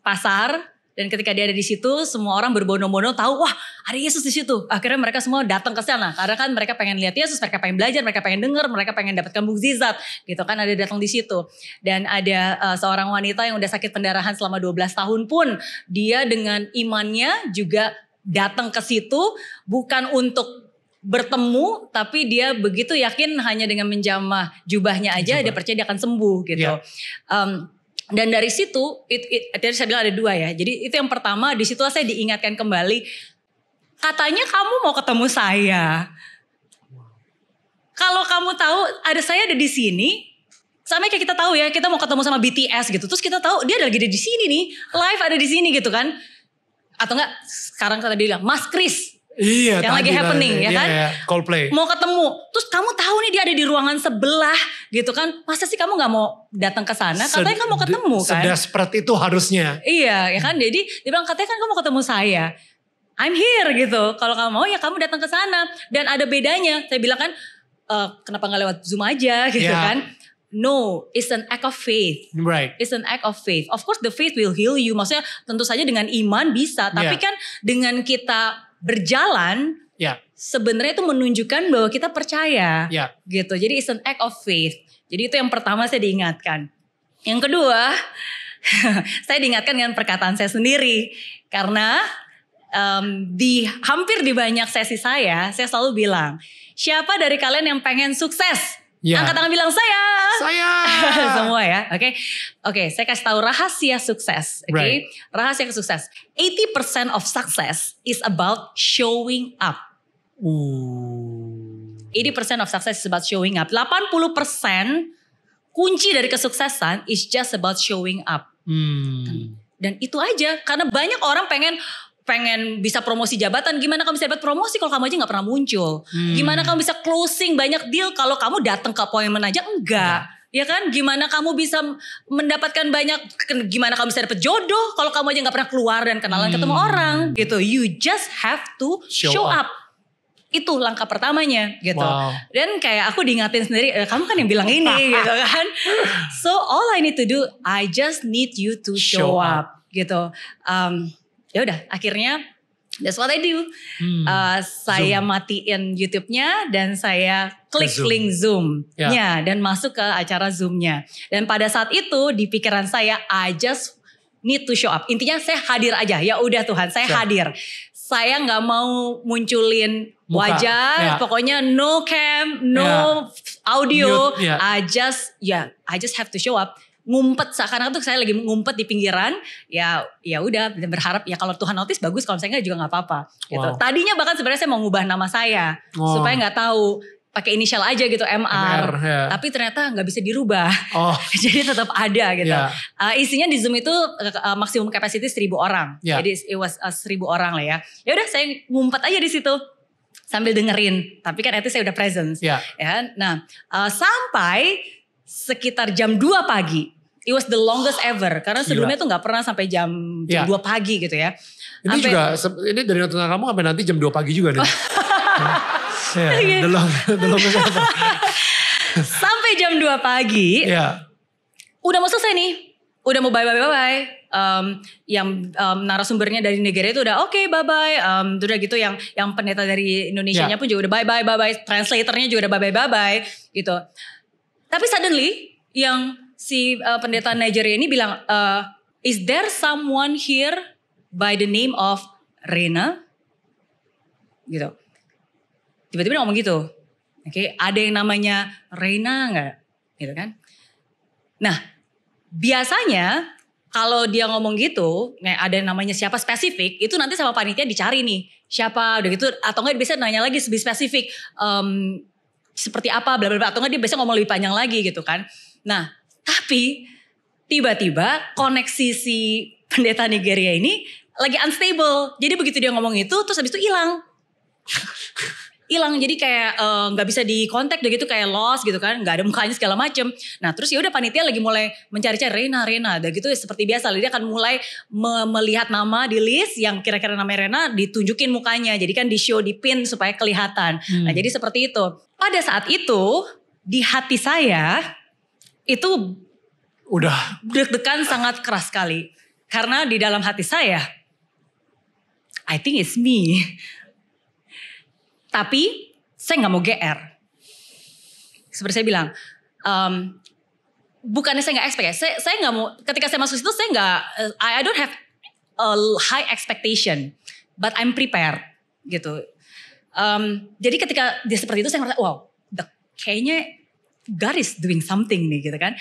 pasar. Dan ketika dia ada di situ, semua orang berbondong-bondong tahu, wah ada Yesus di situ. Akhirnya mereka semua datang ke sana. Karena kan mereka pengen lihat Yesus, mereka pengen belajar, mereka pengen dengar, mereka pengen dapatkan mukjizat. Gitu kan, ada datang di situ. Dan ada seorang wanita yang udah sakit pendarahan selama 12 tahun pun, dia dengan imannya juga datang ke situ, bukan untuk bertemu, tapi dia begitu yakin hanya dengan menjamah jubahnya aja, dia percaya dia akan sembuh gitu. Yeah. Dan dari situ, tadi saya bilang ada 2 ya. Jadi itu yang pertama, di situlah saya diingatkan kembali. Katanya kamu mau ketemu saya. Kalau kamu tahu ada saya ada di sini, sama kayak kita tahu ya, kita mau ketemu sama BTS gitu. Terus kita tahu dia lagi ada di sini nih, live ada di sini gitu kan. Atau enggak, sekarang kata dia bilang, Mas Kris.
Iya,
yang lagi happening ya kan.
Iya, Coldplay.
Mau ketemu. Terus kamu tahu nih dia ada di ruangan sebelah gitu kan. Masa sih kamu gak mau datang ke sana? Katanya kamu mau ketemu kan.
Sedesperate itu harusnya.
Iya ya kan. Jadi dia bilang katanya kan kamu mau ketemu saya. I'm here gitu. Kalau kamu mau ya kamu datang ke sana. Dan ada bedanya. Saya bilang kan kenapa gak lewat Zoom aja gitu kan. No, it's an act of faith.
Right.
It's an act of faith. Of course the faith will heal you. Maksudnya tentu saja dengan iman bisa. Tapi kan dengan kita berjalan, sebenarnya itu menunjukkan bahwa kita percaya, gitu. Jadi it's an act of faith. Jadi itu yang pertama saya diingatkan. Yang kedua, saya diingatkan dengan perkataan saya sendiri, karena hampir di banyak sesi saya selalu bilang, siapa dari kalian yang pengen sukses? Angkat tangan bilang saya. Semua ya. Oke, saya kasih tahu rahasia sukses. Oke. Rahasia sukses. 80% of success is about showing up. 80% of success is about showing up. 80% kunci dari kesuksesan is just about showing up. Dan itu aja. Karena banyak orang pengen bisa promosi jabatan. Gimana kamu bisa dapat promosi kalau kamu aja gak pernah muncul? Gimana kamu bisa closing banyak deal kalau kamu datang ke appointment aja? Enggak. Ya kan? Gimana kamu bisa mendapatkan gimana kamu bisa dapat jodoh kalau kamu aja gak pernah keluar dan kenalan ketemu orang gitu. You just have to show up. Itu langkah pertamanya gitu. Dan kayak aku diingatin sendiri, kamu kan yang bilang ini gitu kan. So all I need to do, I just need you to show up gitu. Ya udah, akhirnya that's what I do. Saya matiin YouTube-nya dan saya klik link Zoom-nya dan masuk ke acara Zoom-nya. Dan pada saat itu di pikiran saya, I just need to show up. Intinya saya hadir aja. Ya udah Tuhan, saya hadir. Saya nggak mau munculin wajah, pokoknya no cam, no audio. I just have to show up. Ngumpet seakan-akan tuh saya lagi ngumpet di pinggiran, ya udah berharap ya kalau Tuhan notice bagus, kalau saya enggak juga nggak apa-apa gitu. Tadinya bahkan sebenarnya saya mau ngubah nama saya supaya nggak tahu pakai inisial aja gitu MR,
ya.
tapi ternyata nggak bisa dirubah.
Oh.
Jadi tetap ada gitu.
Yeah.
Isinya di Zoom itu maksimum capacity 1.000 orang.
Yeah.
Jadi it was 1.000 orang lah ya. Ya udah saya ngumpet aja di situ sambil dengerin. Tapi kan itu saya udah presence.
Yeah.
Ya. Nah, sampai sekitar jam 2 pagi. It was the longest ever karena sebelumnya tuh nggak pernah sampai jam 2 pagi gitu ya.
Ini juga ini dari nonton kamu sampai nanti jam 2 pagi juga nih. The longest ever.
Sampai jam 2 pagi. Udah mau selesai nih. Udah mau bye. Yang narasumbernya dari Nigeria itu udah oke, bye. Udah gitu yang pendeta dari Indonesianya pun juga udah bye. Translatornya juga udah bye gitu. Tapi suddenly yang si pendeta Nigeria ini bilang, is there someone here by the name of Rena? Gitu. Tiba-tiba dia ngomong gitu. Oke, ada yang namanya Rena gak? Gitu kan. Nah, biasanya kalau dia ngomong gitu, ada yang namanya siapa spesifik, itu nanti sama panitia dicari nih. Siapa, udah gitu. Atau enggak dia biasa nanya lagi lebih spesifik. Seperti apa, bla bla bla. Atau enggak dia biasa ngomong lebih panjang lagi gitu kan. Nah, tapi tiba-tiba koneksi si pendeta Nigeria ini lagi unstable. Jadi begitu dia ngomong itu, terus habis itu hilang. Jadi kayak nggak bisa dikontak udah gitu, kayak lost gitu kan, nggak ada mukanya segala macem. Nah terus ya udah panitia lagi mulai mencari-cari Rena, udah gitu seperti biasa dia akan mulai melihat nama di list yang kira-kira namanya Rena, ditunjukin mukanya, jadi kan di show, di pin supaya kelihatan. Nah jadi seperti itu. Pada saat itu di hati saya itu udah deg-degan sangat keras sekali, karena di dalam hati saya I think it's me. Tapi saya gak mau GR. Seperti saya bilang, bukannya saya gak expect ya. Saya gak mau, ketika saya masuk situ saya gak, I don't have a high expectation. But I'm prepared gitu. Jadi ketika dia seperti itu saya merasa, wow, kayaknya God is doing something nih gitu kan.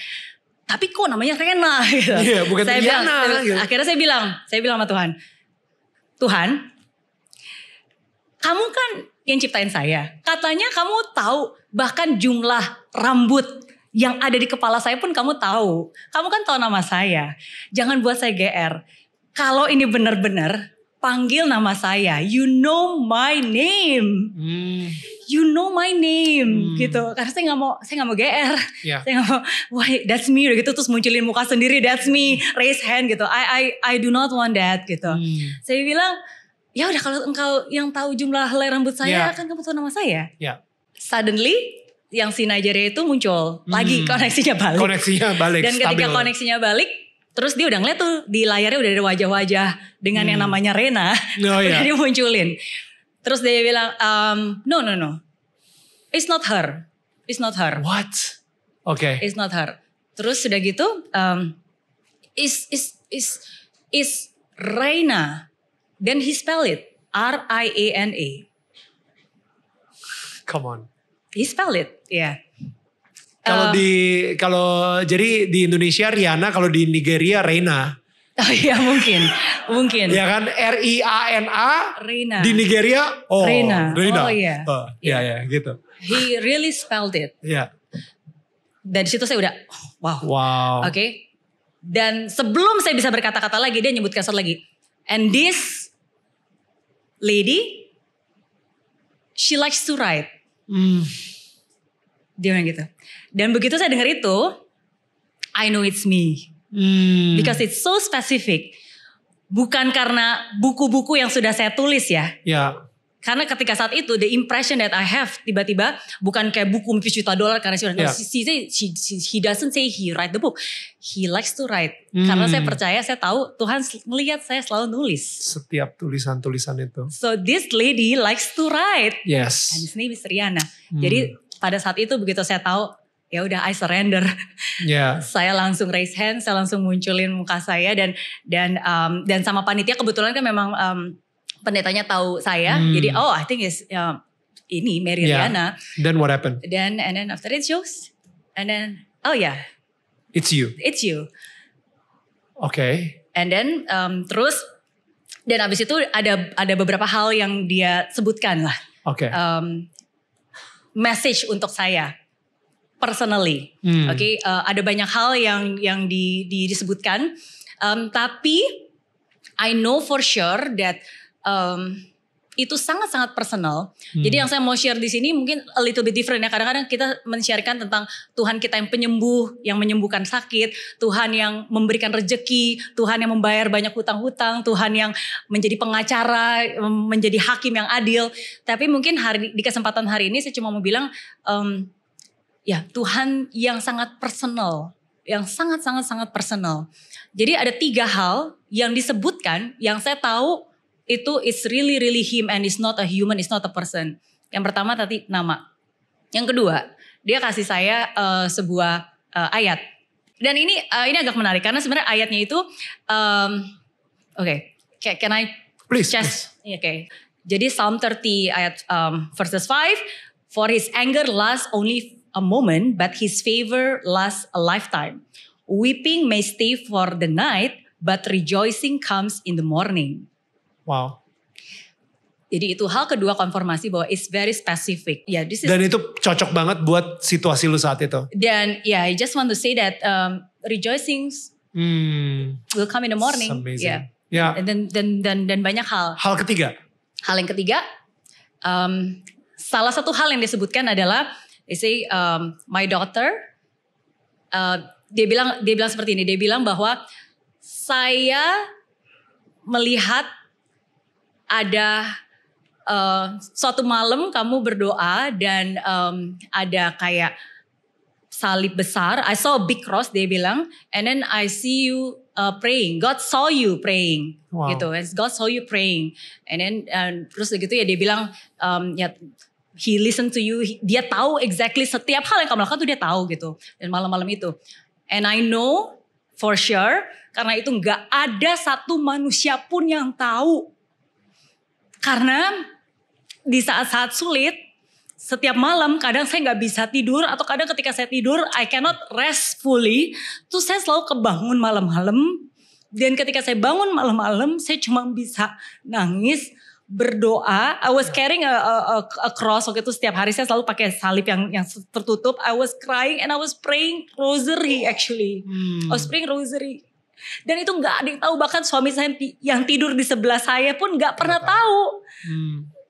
Tapi kok namanya Rena gitu.
Iya, bukan Riana.
Gitu. Akhirnya saya bilang sama Tuhan, kamu kan yang ciptain saya. Katanya kamu tahu bahkan jumlah rambut yang ada di kepala saya pun kamu tahu. Kamu kan tahu nama saya. Jangan buat saya GR. Kalau ini benar-benar, panggil nama saya. You know my name. You know my name gitu. Karena saya nggak mau GR. Yeah. Saya nggak mau, wah that's me gitu. Terus munculin muka sendiri, that's me. Raise hand gitu. I do not want that gitu. Saya bilang, ya udah kalau engkau yang tahu jumlah helai rambut saya, kan kamu tahu nama saya. Suddenly yang si Nigeria itu muncul lagi, koneksinya balik. Dan ketika koneksinya balik, terus dia udah ngeliat tuh di layarnya udah ada wajah-wajah dengan yang namanya Rena. Udah dia munculin. Terus dia bilang, no, it's not her.
What? Okay.
It's not her. Terus sudah gitu, is Rena. Then he spell it R-I-A-N-A.
Come on.
He spell it, ya.
Yeah. Jadi di Indonesia Riana, kalau di Nigeria Rena.
Oh iya mungkin.
Ya kan R-I-A-N-A.
Rena.
Di Nigeria
Rena. Oh iya.
Iya gitu.
He really spelled it.
Iya.
Dan di situ saya udah wow. Oke. Dan sebelum saya bisa berkata-kata lagi, dia nyebutkan satu lagi. And this lady, she likes to write. Dia bilang gitu. Dan begitu saya dengar itu, I know it's me. Because it's so specific. Bukan karena buku-buku yang sudah saya tulis ya.
Ya.
Karena ketika saat itu, the impression that I have, tiba-tiba bukan kayak buku $1 juta karena he doesn't say he write the book. He likes to write. Karena saya percaya, saya tahu Tuhan melihat saya selalu nulis.
Setiap tulisan-tulisan itu.
So this lady likes to write.
Yes.
And his name is Riana. Jadi pada saat itu begitu saya tahu, ya udah I surrender.
Yeah.
Saya langsung raise hand, saya langsung munculin muka saya dan sama panitia kebetulan kan memang pendetanya tahu saya. Jadi I think is ini Mary Riana.
Then what happened?
And then after it shows. And then
it's you.
Okay. And then terus dan abis itu ada beberapa hal yang dia sebutkan lah.
Okay.
message untuk saya personally. Oke, ada banyak hal yang disebutkan, tapi I know for sure that itu sangat-sangat personal. Jadi yang saya mau share di sini mungkin a little bit different ya. Kadang-kadang kita men-sharekan tentang Tuhan kita yang penyembuh, yang menyembuhkan sakit, Tuhan yang memberikan rejeki, Tuhan yang membayar banyak hutang-hutang, Tuhan yang menjadi pengacara, menjadi hakim yang adil. Tapi mungkin di kesempatan hari ini saya cuma mau bilang, ya Tuhan yang sangat personal, yang sangat-sangat personal. Jadi ada 3 hal yang disebutkan yang saya tahu itu is really him and is not a human, is not a person. Yang pertama tadi nama. Yang kedua, dia kasih saya sebuah ayat. Dan ini agak menarik karena sebenarnya ayatnya itu can I
please.
Okay. Jadi Psalm 30 ayat verses 5, for his anger lasts only a moment, but his favor lasts a lifetime. Weeping may stay for the night, but rejoicing comes in the morning.
Wow.
Jadi itu hal kedua konfirmasi bahwa it's very specific. Yeah,
dan itu cocok banget buat situasi lu saat itu.
Dan I just want to say that rejoicing will come in the morning.
Amazing.
Yeah. Dan banyak hal.
Hal ketiga.
Hal yang ketiga, salah satu hal yang disebutkan adalah, they say my daughter, dia bilang seperti ini. Dia bilang bahwa saya melihat ada suatu malam kamu berdoa dan ada kayak salib besar. I saw a big cross, dia bilang, and then I see you praying. God saw you praying, gitu. God saw you praying, and then terus gitu ya dia bilang, he listened to you. Dia tahu exactly setiap hal yang kamu lakukan tuh dia tahu gitu. Dan malam-malam itu, and I know for sure karena itu nggak ada satu manusia pun yang tahu. Karena di saat-saat sulit, setiap malam kadang saya gak bisa tidur, atau kadang ketika saya tidur I cannot rest fully, tuh saya selalu kebangun malam-malam. Dan ketika saya bangun malam-malam, saya cuma bisa nangis, berdoa. I was carrying a cross waktu itu, setiap hari saya selalu pakai salib yang tertutup. I was crying and I was praying rosary actually. I was praying rosary. Dan itu gak ada yang tahu, bahkan suami saya yang tidur di sebelah saya pun gak pernah tahu.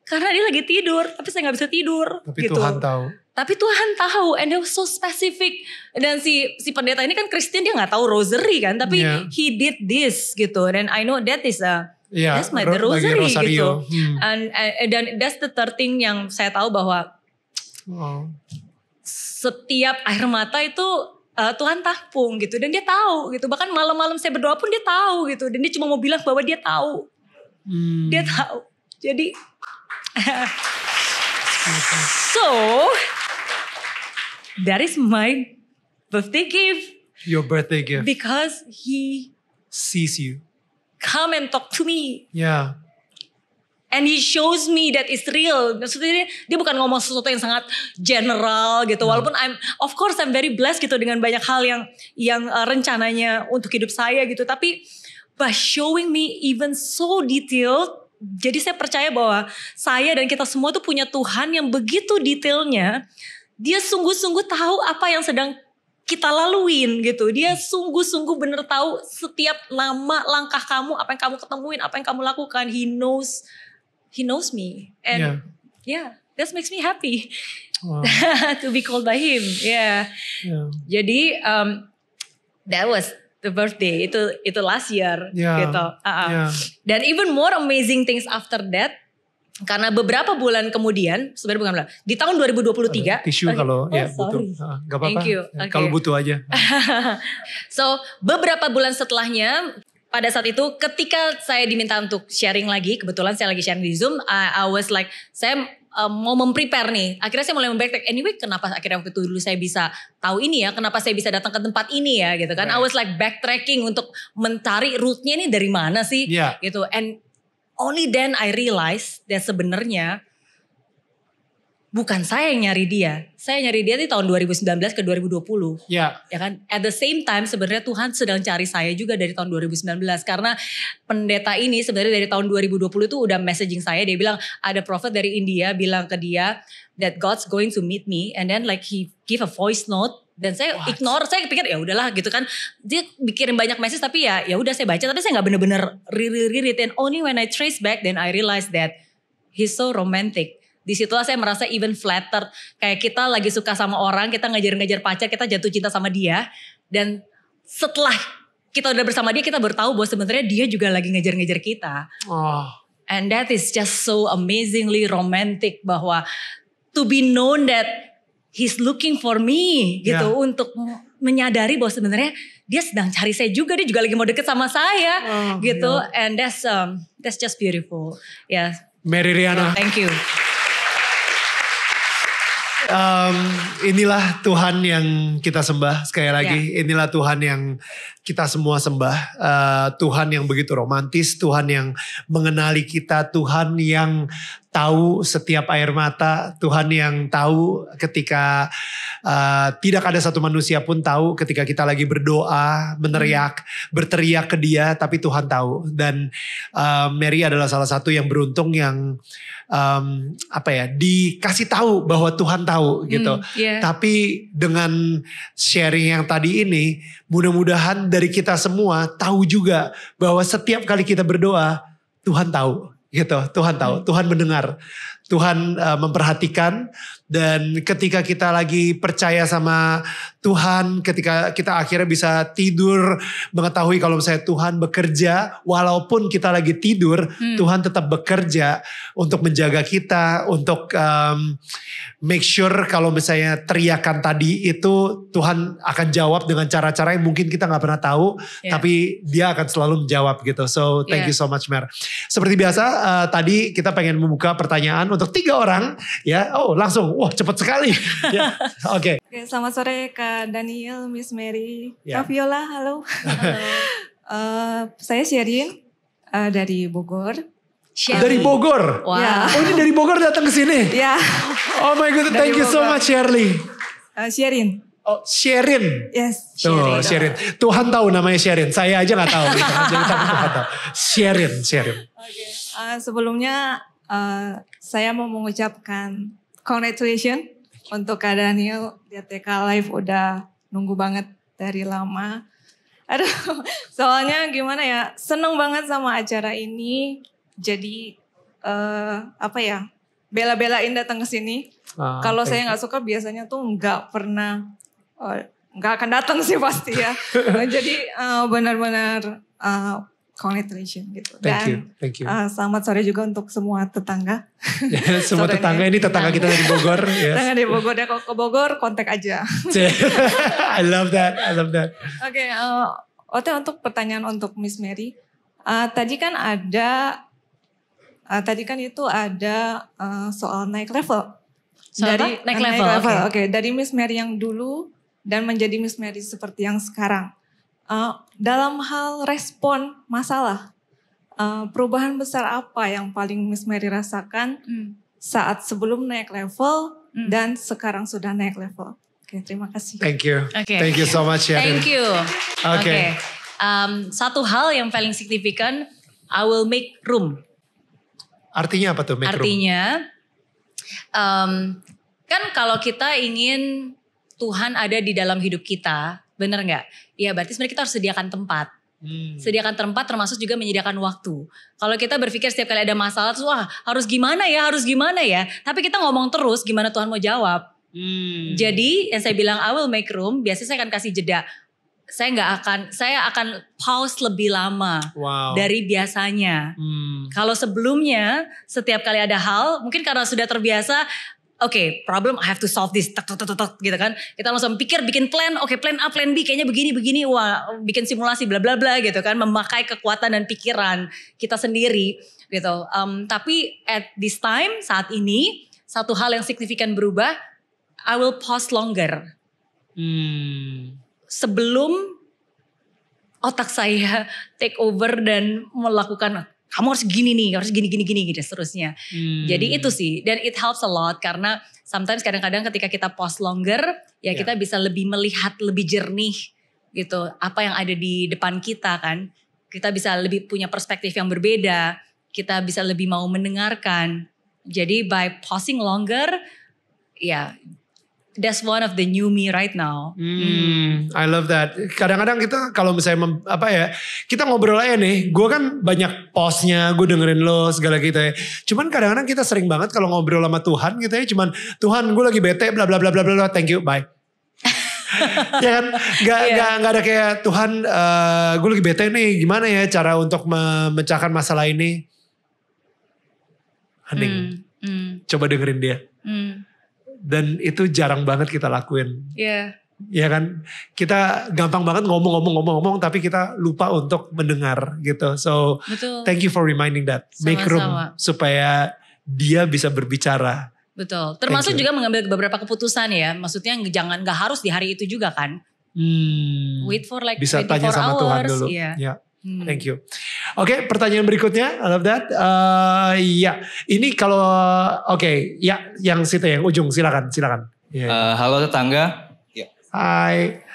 Karena dia lagi tidur, tapi saya gak bisa tidur.
Tapi
gitu.
Tuhan tahu.
Tapi Tuhan tahu, and it was so specific. Dan si pendeta ini kan Kristen, dia gak tahu rosary kan, tapi he did this gitu. Dan I know that is that's the rosary gitu. Dan that's the third thing yang saya tahu bahwa setiap air mata itu Tuhan tampung gitu, dan dia tahu gitu. Bahkan malam-malam saya berdoa pun dia tahu gitu, dan dia cuma mau bilang bahwa dia tahu. Dia tahu. Jadi so that is my birthday gift.
Your birthday gift.
Because he
sees you.
Come and talk to me.
Yeah.
And he shows me that it's real. Maksudnya dia bukan ngomong sesuatu yang sangat general gitu. Walaupun I'm very blessed gitu dengan banyak hal yang rencananya untuk hidup saya gitu. Tapi by showing me even so detailed, jadi saya percaya bahwa saya dan kita semua tuh punya Tuhan yang begitu detailnya. Dia sungguh-sungguh tahu apa yang sedang kita laluin gitu. Dia sungguh-sungguh bener tahu setiap nama, langkah kamu, apa yang kamu ketemuin, apa yang kamu lakukan. He knows me, and that makes me happy. Wow. To be called by him. Jadi that was the birthday. Itu last year gitu. Dan even more amazing things after that. Karena beberapa bulan kemudian, sebenarnya bukan bulan, di tahun 2023.
Tisu kalau butuh, gak apa-apa.
Thank you. Okay.
Kalau butuh aja.
So beberapa bulan setelahnya, pada saat itu ketika saya diminta untuk sharing lagi, kebetulan saya lagi sharing di Zoom, I was like, saya mau memprepare nih. Akhirnya saya mulai membacktrack. Anyway, kenapa akhirnya waktu itu dulu saya bisa tahu ini ya? Kenapa saya bisa datang ke tempat ini ya? Gitu kan? I was like backtracking untuk mencari rootnya ini dari mana sih? Gitu. And only then I realized that sebenarnya bukan saya yang nyari dia. Saya nyari dia di tahun 2019 ke 2020. Ya kan? At the same time sebenarnya Tuhan sedang cari saya juga dari tahun 2019. Karena pendeta ini sebenarnya dari tahun 2020 itu udah messaging saya. Dia bilang ada prophet dari India bilang ke dia that God's going to meet me, and then like he give a voice note. Dan saya ignore, saya pikir ya udahlah gitu kan. Dia bikin banyak message tapi ya udah saya baca, tapi saya nggak bener-bener read. And only when I trace back, then I realize that he's so romantic. Di situlah saya merasa even flattered. Kayak kita lagi suka sama orang, kita ngejar-ngejar pacar, kita jatuh cinta sama dia. Dan setelah kita udah bersama dia, kita baru tahu bahwa sebenarnya dia juga lagi ngejar-ngejar kita. And that is just so amazingly romantic, bahwa to be known that he's looking for me gitu, untuk menyadari bahwa sebenarnya dia sedang cari saya juga, dia juga lagi mau deket sama saya gitu. And that's just beautiful.
Mary Riana.
Thank you.
Inilah Tuhan yang kita sembah sekali lagi. Inilah Tuhan yang kita semua sembah. Tuhan yang begitu romantis, Tuhan yang mengenali kita, Tuhan yang tahu setiap air mata, Tuhan yang tahu ketika tidak ada satu manusia pun tahu ketika kita lagi berdoa, berteriak ke Dia, tapi Tuhan tahu. Dan Mary adalah salah satu yang beruntung yang dikasih tahu bahwa Tuhan tahu gitu. Tapi dengan sharing yang tadi ini, mudah-mudahan dari kita semua tahu juga bahwa setiap kali kita berdoa, Tuhan tahu gitu. Tuhan tahu, Tuhan mendengar, Tuhan memperhatikan. Dan ketika kita lagi percaya sama Tuhan, ketika kita akhirnya bisa tidur mengetahui kalau misalnya Tuhan bekerja, walaupun kita lagi tidur, Tuhan tetap bekerja untuk menjaga kita, untuk make sure kalau misalnya teriakan tadi itu Tuhan akan jawab dengan cara-cara yang mungkin kita gak pernah tahu, tapi Dia akan selalu menjawab gitu. So thank you so much, Mer. Seperti biasa tadi kita pengen membuka pertanyaan untuk 3 orang ya. Oh langsung, wah cepat sekali. Oke.
Selamat sore Kak Daniel, Miss Mary, Kak Viola, halo. Saya Sherin dari Bogor.
Dari Bogor?
Wow.
Oh ini dari Bogor datang ke sini?
Ya.
Oh my god, thank you so much Shirley.
Sherin.
Oh Sherin.
Yes.
Tuh Sherin. Tuhan tahu namanya Sherin. Saya aja gak tahu. Jadi tapi Tuhan tahu. Sherin.
Okay. Sebelumnya saya mau mengucapkan congratulations untuk Kak Daniel. Di TK Live udah nunggu banget dari lama. Aduh, soalnya gimana ya, seneng banget sama acara ini. Jadi bela-belain datang ke sini. Kalau saya nggak suka biasanya tuh nggak akan datang sih pasti ya. Jadi benar-benar congratulations gitu.
Thank you.
Selamat sore juga untuk semua tetangga.
Semua tetangga ini tetangga kita dari Bogor. Yes.
Tetangga dari Bogor, ya kalau ke Bogor kontak aja.
I love that.
Oke, untuk pertanyaan untuk Miss Mary. Tadi kan itu ada soal naik level.
Naik level.
Oke, dari Miss Mary yang dulu dan menjadi Miss Mary seperti yang sekarang. Dalam hal respon masalah, perubahan besar apa yang paling Miss Mary rasakan saat sebelum naik level dan sekarang sudah naik level? Oke, terima kasih.
Thank you. Thank you so much Sharon.
Thank you.
Oke.
Satu hal yang paling signifikan, I will make room.
Artinya apa tuh make room?
Artinya, kan kalau kita ingin Tuhan ada di dalam hidup kita, benar nggak? Ya berarti sebenarnya kita harus sediakan tempat. Sediakan tempat termasuk juga menyediakan waktu. Kalau kita berpikir setiap kali ada masalah, terus wah harus gimana ya. Tapi kita ngomong terus gimana Tuhan mau jawab. Jadi yang saya bilang I will make room, biasanya saya akan kasih jeda. Saya akan pause lebih lama dari biasanya. Kalau sebelumnya setiap kali ada hal, mungkin karena sudah terbiasa, problem I have to solve this, gitu kan. Kita langsung bikin plan, plan A, plan B, kayaknya begini, wah bikin simulasi bla bla bla gitu kan, memakai kekuatan dan pikiran kita sendiri gitu. Tapi at this time, saat ini, satu hal yang signifikan berubah, I will pause longer. Sebelum otak saya take over dan melakukan kamu harus gini nih, harus gini gitu seterusnya. Jadi itu sih, dan it helps a lot karena sometimes kadang-kadang ketika kita pause longer, ya kita bisa lebih melihat lebih jernih gitu apa yang ada di depan kita kan. Kita bisa lebih punya perspektif yang berbeda, kita bisa lebih mau mendengarkan. Jadi by pausing longer, ya, that's one of the new me right now.
I love that. Kadang-kadang kita kalau misalnya kita ngobrol aja nih. Gue kan banyak postnya, gue dengerin lo segala gitu ya. Cuman kadang-kadang kita sering banget kalau ngobrol sama Tuhan gitu ya. Cuman Tuhan gue lagi bete bla bla bla bla bla. Thank you, bye. Ya kan, nggak ada kayak Tuhan, gue lagi bete nih. Gimana ya cara untuk memecahkan masalah ini? Hening. Coba dengerin dia. Dan itu jarang banget kita lakuin.
Iya.
Ya kan, kita gampang banget ngomong tapi kita lupa untuk mendengar gitu. So,
betul.
Thank you for reminding that. Make room supaya dia bisa berbicara.
Betul. Termasuk juga mengambil beberapa keputusan ya. Maksudnya nggak harus di hari itu juga kan. Wait for like
bisa
24
tanya sama
hours.
Tuhan dulu.
Iya.
Ya. Thank you. Oke, pertanyaan berikutnya. I love that. Ya, ini kalau ya yang situ yang ujung silakan. Yeah.
Halo tetangga.
Hai.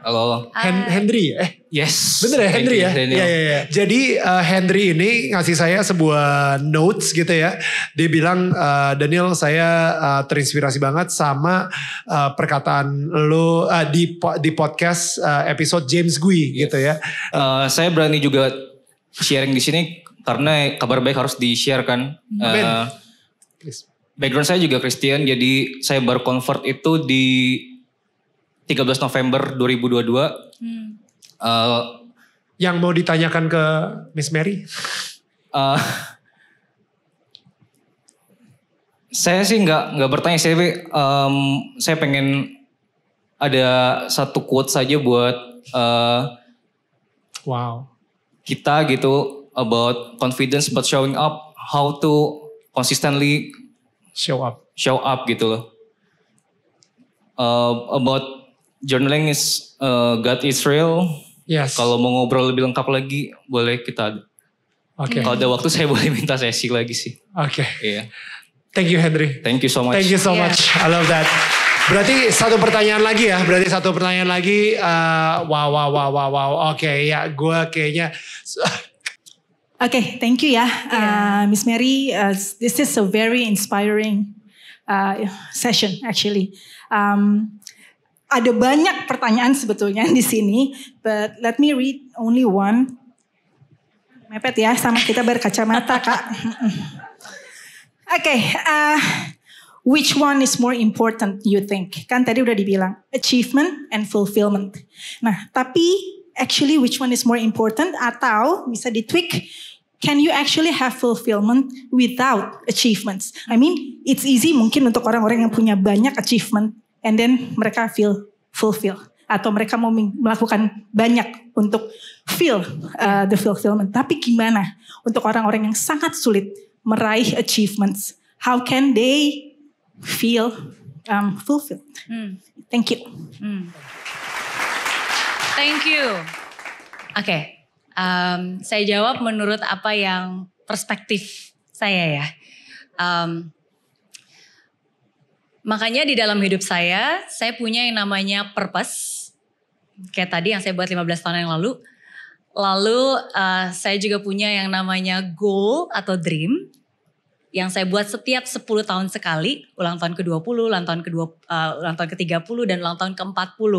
Halo.
Henry ya?
Yes.
Bener ya Henry ya?
Iya.
Jadi Henry ini ngasih saya sebuah notes gitu ya. Dia bilang, Daniel saya terinspirasi banget sama perkataan lo di podcast episode James Gui gitu ya.
Saya berani juga sharing di sini karena kabar baik harus di-share kan. Background saya juga Kristen, jadi saya baru convert itu di 13 November 2022.
Yang mau ditanyakan ke Miss Mary?
Saya sih nggak bertanya, saya pengen ada satu quote saja buat kita gitu, about confidence but showing up, how to consistently show up gitu loh. About journaling is God is real.
Yes.
Kalau mau ngobrol lebih lengkap lagi, boleh kita.
Oke.
Kalau ada waktu saya boleh minta sesi lagi sih.
Oke.
Iya.
Thank you Henry.
Thank you so much.
Thank you so much. I love that. Berarti satu pertanyaan lagi ya. Wow. Oke, ya gue kayaknya.
Okay, thank you ya, Miss Mary. This is a very inspiring session actually. Ada banyak pertanyaan sebetulnya di sini, but let me read only one. Mepet ya, sama kita berkacamata Kak. Okay, which one is more important you think? Kan tadi udah dibilang achievement and fulfillment. Nah, tapi actually which one is more important atau bisa ditweak? Can you actually have fulfillment without achievements? I mean, it's easy mungkin untuk orang-orang yang punya banyak achievement and then mereka feel fulfilled. Atau mereka mau melakukan banyak untuk feel the fulfillment. Tapi gimana untuk orang-orang yang sangat sulit meraih achievements? How can they feel fulfilled? Thank you.
Thank you. Oke. Saya jawab menurut apa yang perspektif saya ya. Makanya di dalam hidup saya punya yang namanya purpose. Kayak tadi yang saya buat 15 tahun yang lalu. Lalu saya juga punya yang namanya goal atau dream. Yang saya buat setiap 10 tahun sekali. Ulang tahun ke-20, ulang tahun ke-30, dan ulang tahun ke-40.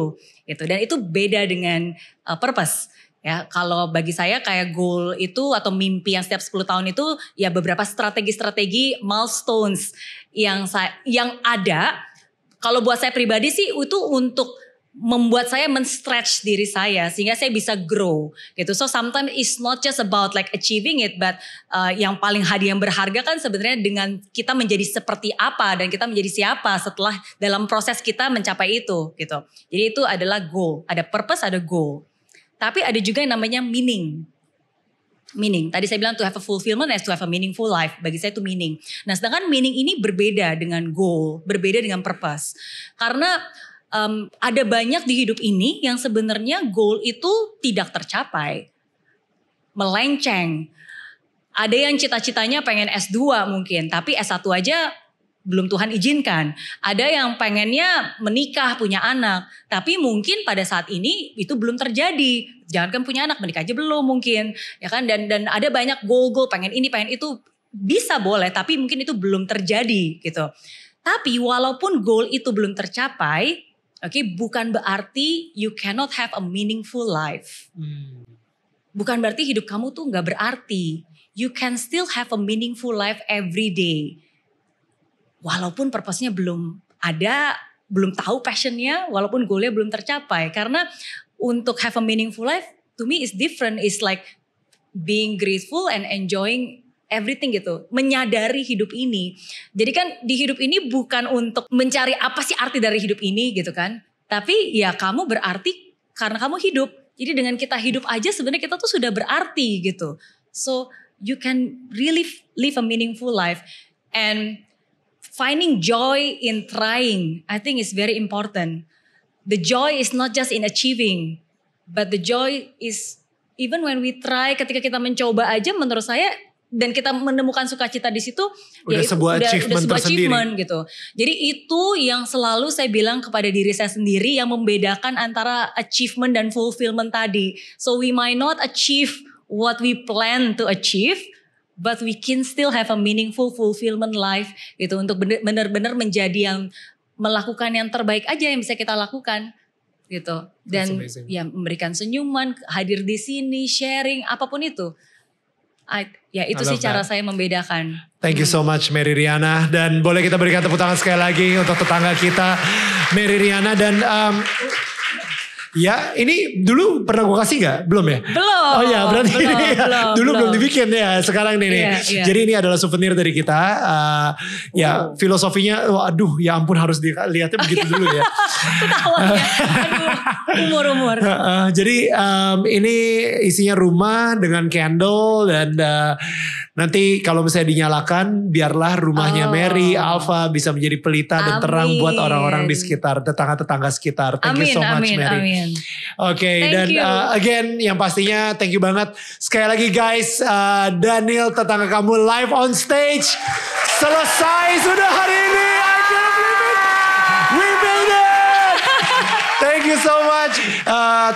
Gitu. Dan itu beda dengan purpose. Ya, kalau bagi saya kayak goal itu atau mimpi yang setiap 10 tahun itu ya beberapa strategi-strategi milestones yang ada. Kalau buat saya pribadi sih itu untuk membuat saya men-stretch diri saya sehingga saya bisa grow gitu. So sometimes it's not just about like achieving it, but yang paling yang berharga kan sebenarnya dengan kita menjadi seperti apa dan kita menjadi siapa setelah dalam proses kita mencapai itu gitu. Jadi itu adalah goal, ada purpose, ada goal. Tapi ada juga yang namanya meaning. Meaning, tadi saya bilang to have a fulfillment is to have a meaningful life. Bagi saya itu meaning. Nah sedangkan meaning ini berbeda dengan goal, berbeda dengan purpose. Karena ada banyak di hidup ini yang sebenarnya goal itu tidak tercapai. Melenceng. Ada yang cita-citanya pengen S2 mungkin, tapi S1 aja belum Tuhan izinkan. Ada yang pengennya menikah, punya anak. Tapi mungkin pada saat ini itu belum terjadi. Jangankan punya anak, menikah aja belum mungkin. Ya kan? Dan ada banyak goal-goal, pengen ini, pengen itu. Bisa boleh, tapi mungkin itu belum terjadi gitu. Tapi walaupun goal itu belum tercapai, bukan berarti you cannot have a meaningful life. Bukan berarti hidup kamu tuh nggak berarti. You can still have a meaningful life every day. Walaupun purpose-nya belum ada, belum tahu passion-nya, walaupun goal-nya belum tercapai. Karena untuk have a meaningful life, to me is different. It's like being grateful and enjoying everything gitu. Menyadari hidup ini. Jadi kan di hidup ini bukan untuk mencari apa sih arti dari hidup ini gitu kan. Tapi ya kamu berarti karena kamu hidup. Jadi dengan kita hidup aja sebenarnya kita tuh sudah berarti gitu. So you can really live a meaningful life. And finding joy in trying, I think is very important. The joy is not just in achieving. But the joy is even when we try, ketika kita mencoba aja menurut saya, dan kita menemukan sukacita di situ,
udah sebuah
achievement gitu. Jadi itu yang selalu saya bilang kepada diri saya sendiri yang membedakan antara achievement dan fulfillment tadi. So we might not achieve what we plan to achieve, but we can still have a meaningful fulfillment life gitu, untuk benar-benar menjadi yang melakukan yang terbaik aja yang bisa kita lakukan gitu. Dan ya memberikan senyuman, hadir di sini, sharing, apapun itu. Ya itu sih cara saya membedakan.
Thank you so much Mary Riana. Dan boleh kita berikan tepuk tangan sekali lagi untuk tetangga kita Mary Riana. Dan ya ini dulu pernah gue kasih gak? Belum ya?
Belum.
Oh ya berarti belum dibikin ya sekarang nih.
Yeah.
Jadi ini adalah souvenir dari kita. Ya filosofinya aduh ya ampun harus dilihatnya begitu dulu ya.
Aduh umur.
Jadi ini isinya rumah dengan candle. Dan nanti kalau misalnya dinyalakan biarlah rumahnya Mary, Alpha bisa menjadi pelita dan terang buat orang-orang di sekitar, tetangga-tetangga sekitar. Thank you so much Mary. Oke, dan again yang pastinya thank you banget. Sekali lagi guys, Daniel tetangga kamu live on stage. Selesai sudah hari ini. I can't believe it. We made it. Thank you so much.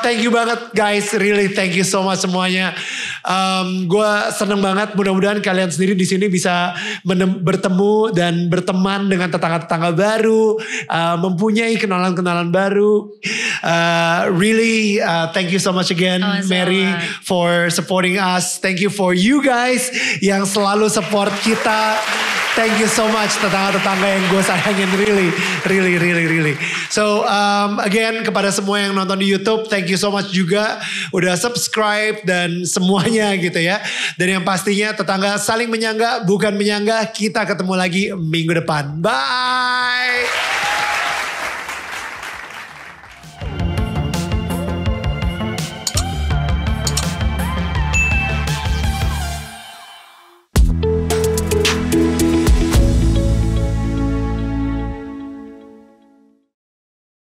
Thank you banget guys. Really thank you so much semuanya. Gue seneng banget. Mudah-mudahan kalian sendiri di sini bisa bertemu dan berteman dengan tetangga-tetangga baru, mempunyai kenalan-kenalan baru. Really, thank you so much again, Mary, for supporting us. Thank you for you guys yang selalu support kita. Thank you so much tetangga-tetangga yang gue sayangin, really. So again kepada semua yang nonton di YouTube, thank you so much juga udah subscribe dan semuanya gitu ya. Dan yang pastinya tetangga saling menyangga bukan menyangga. Kita ketemu lagi minggu depan. Bye.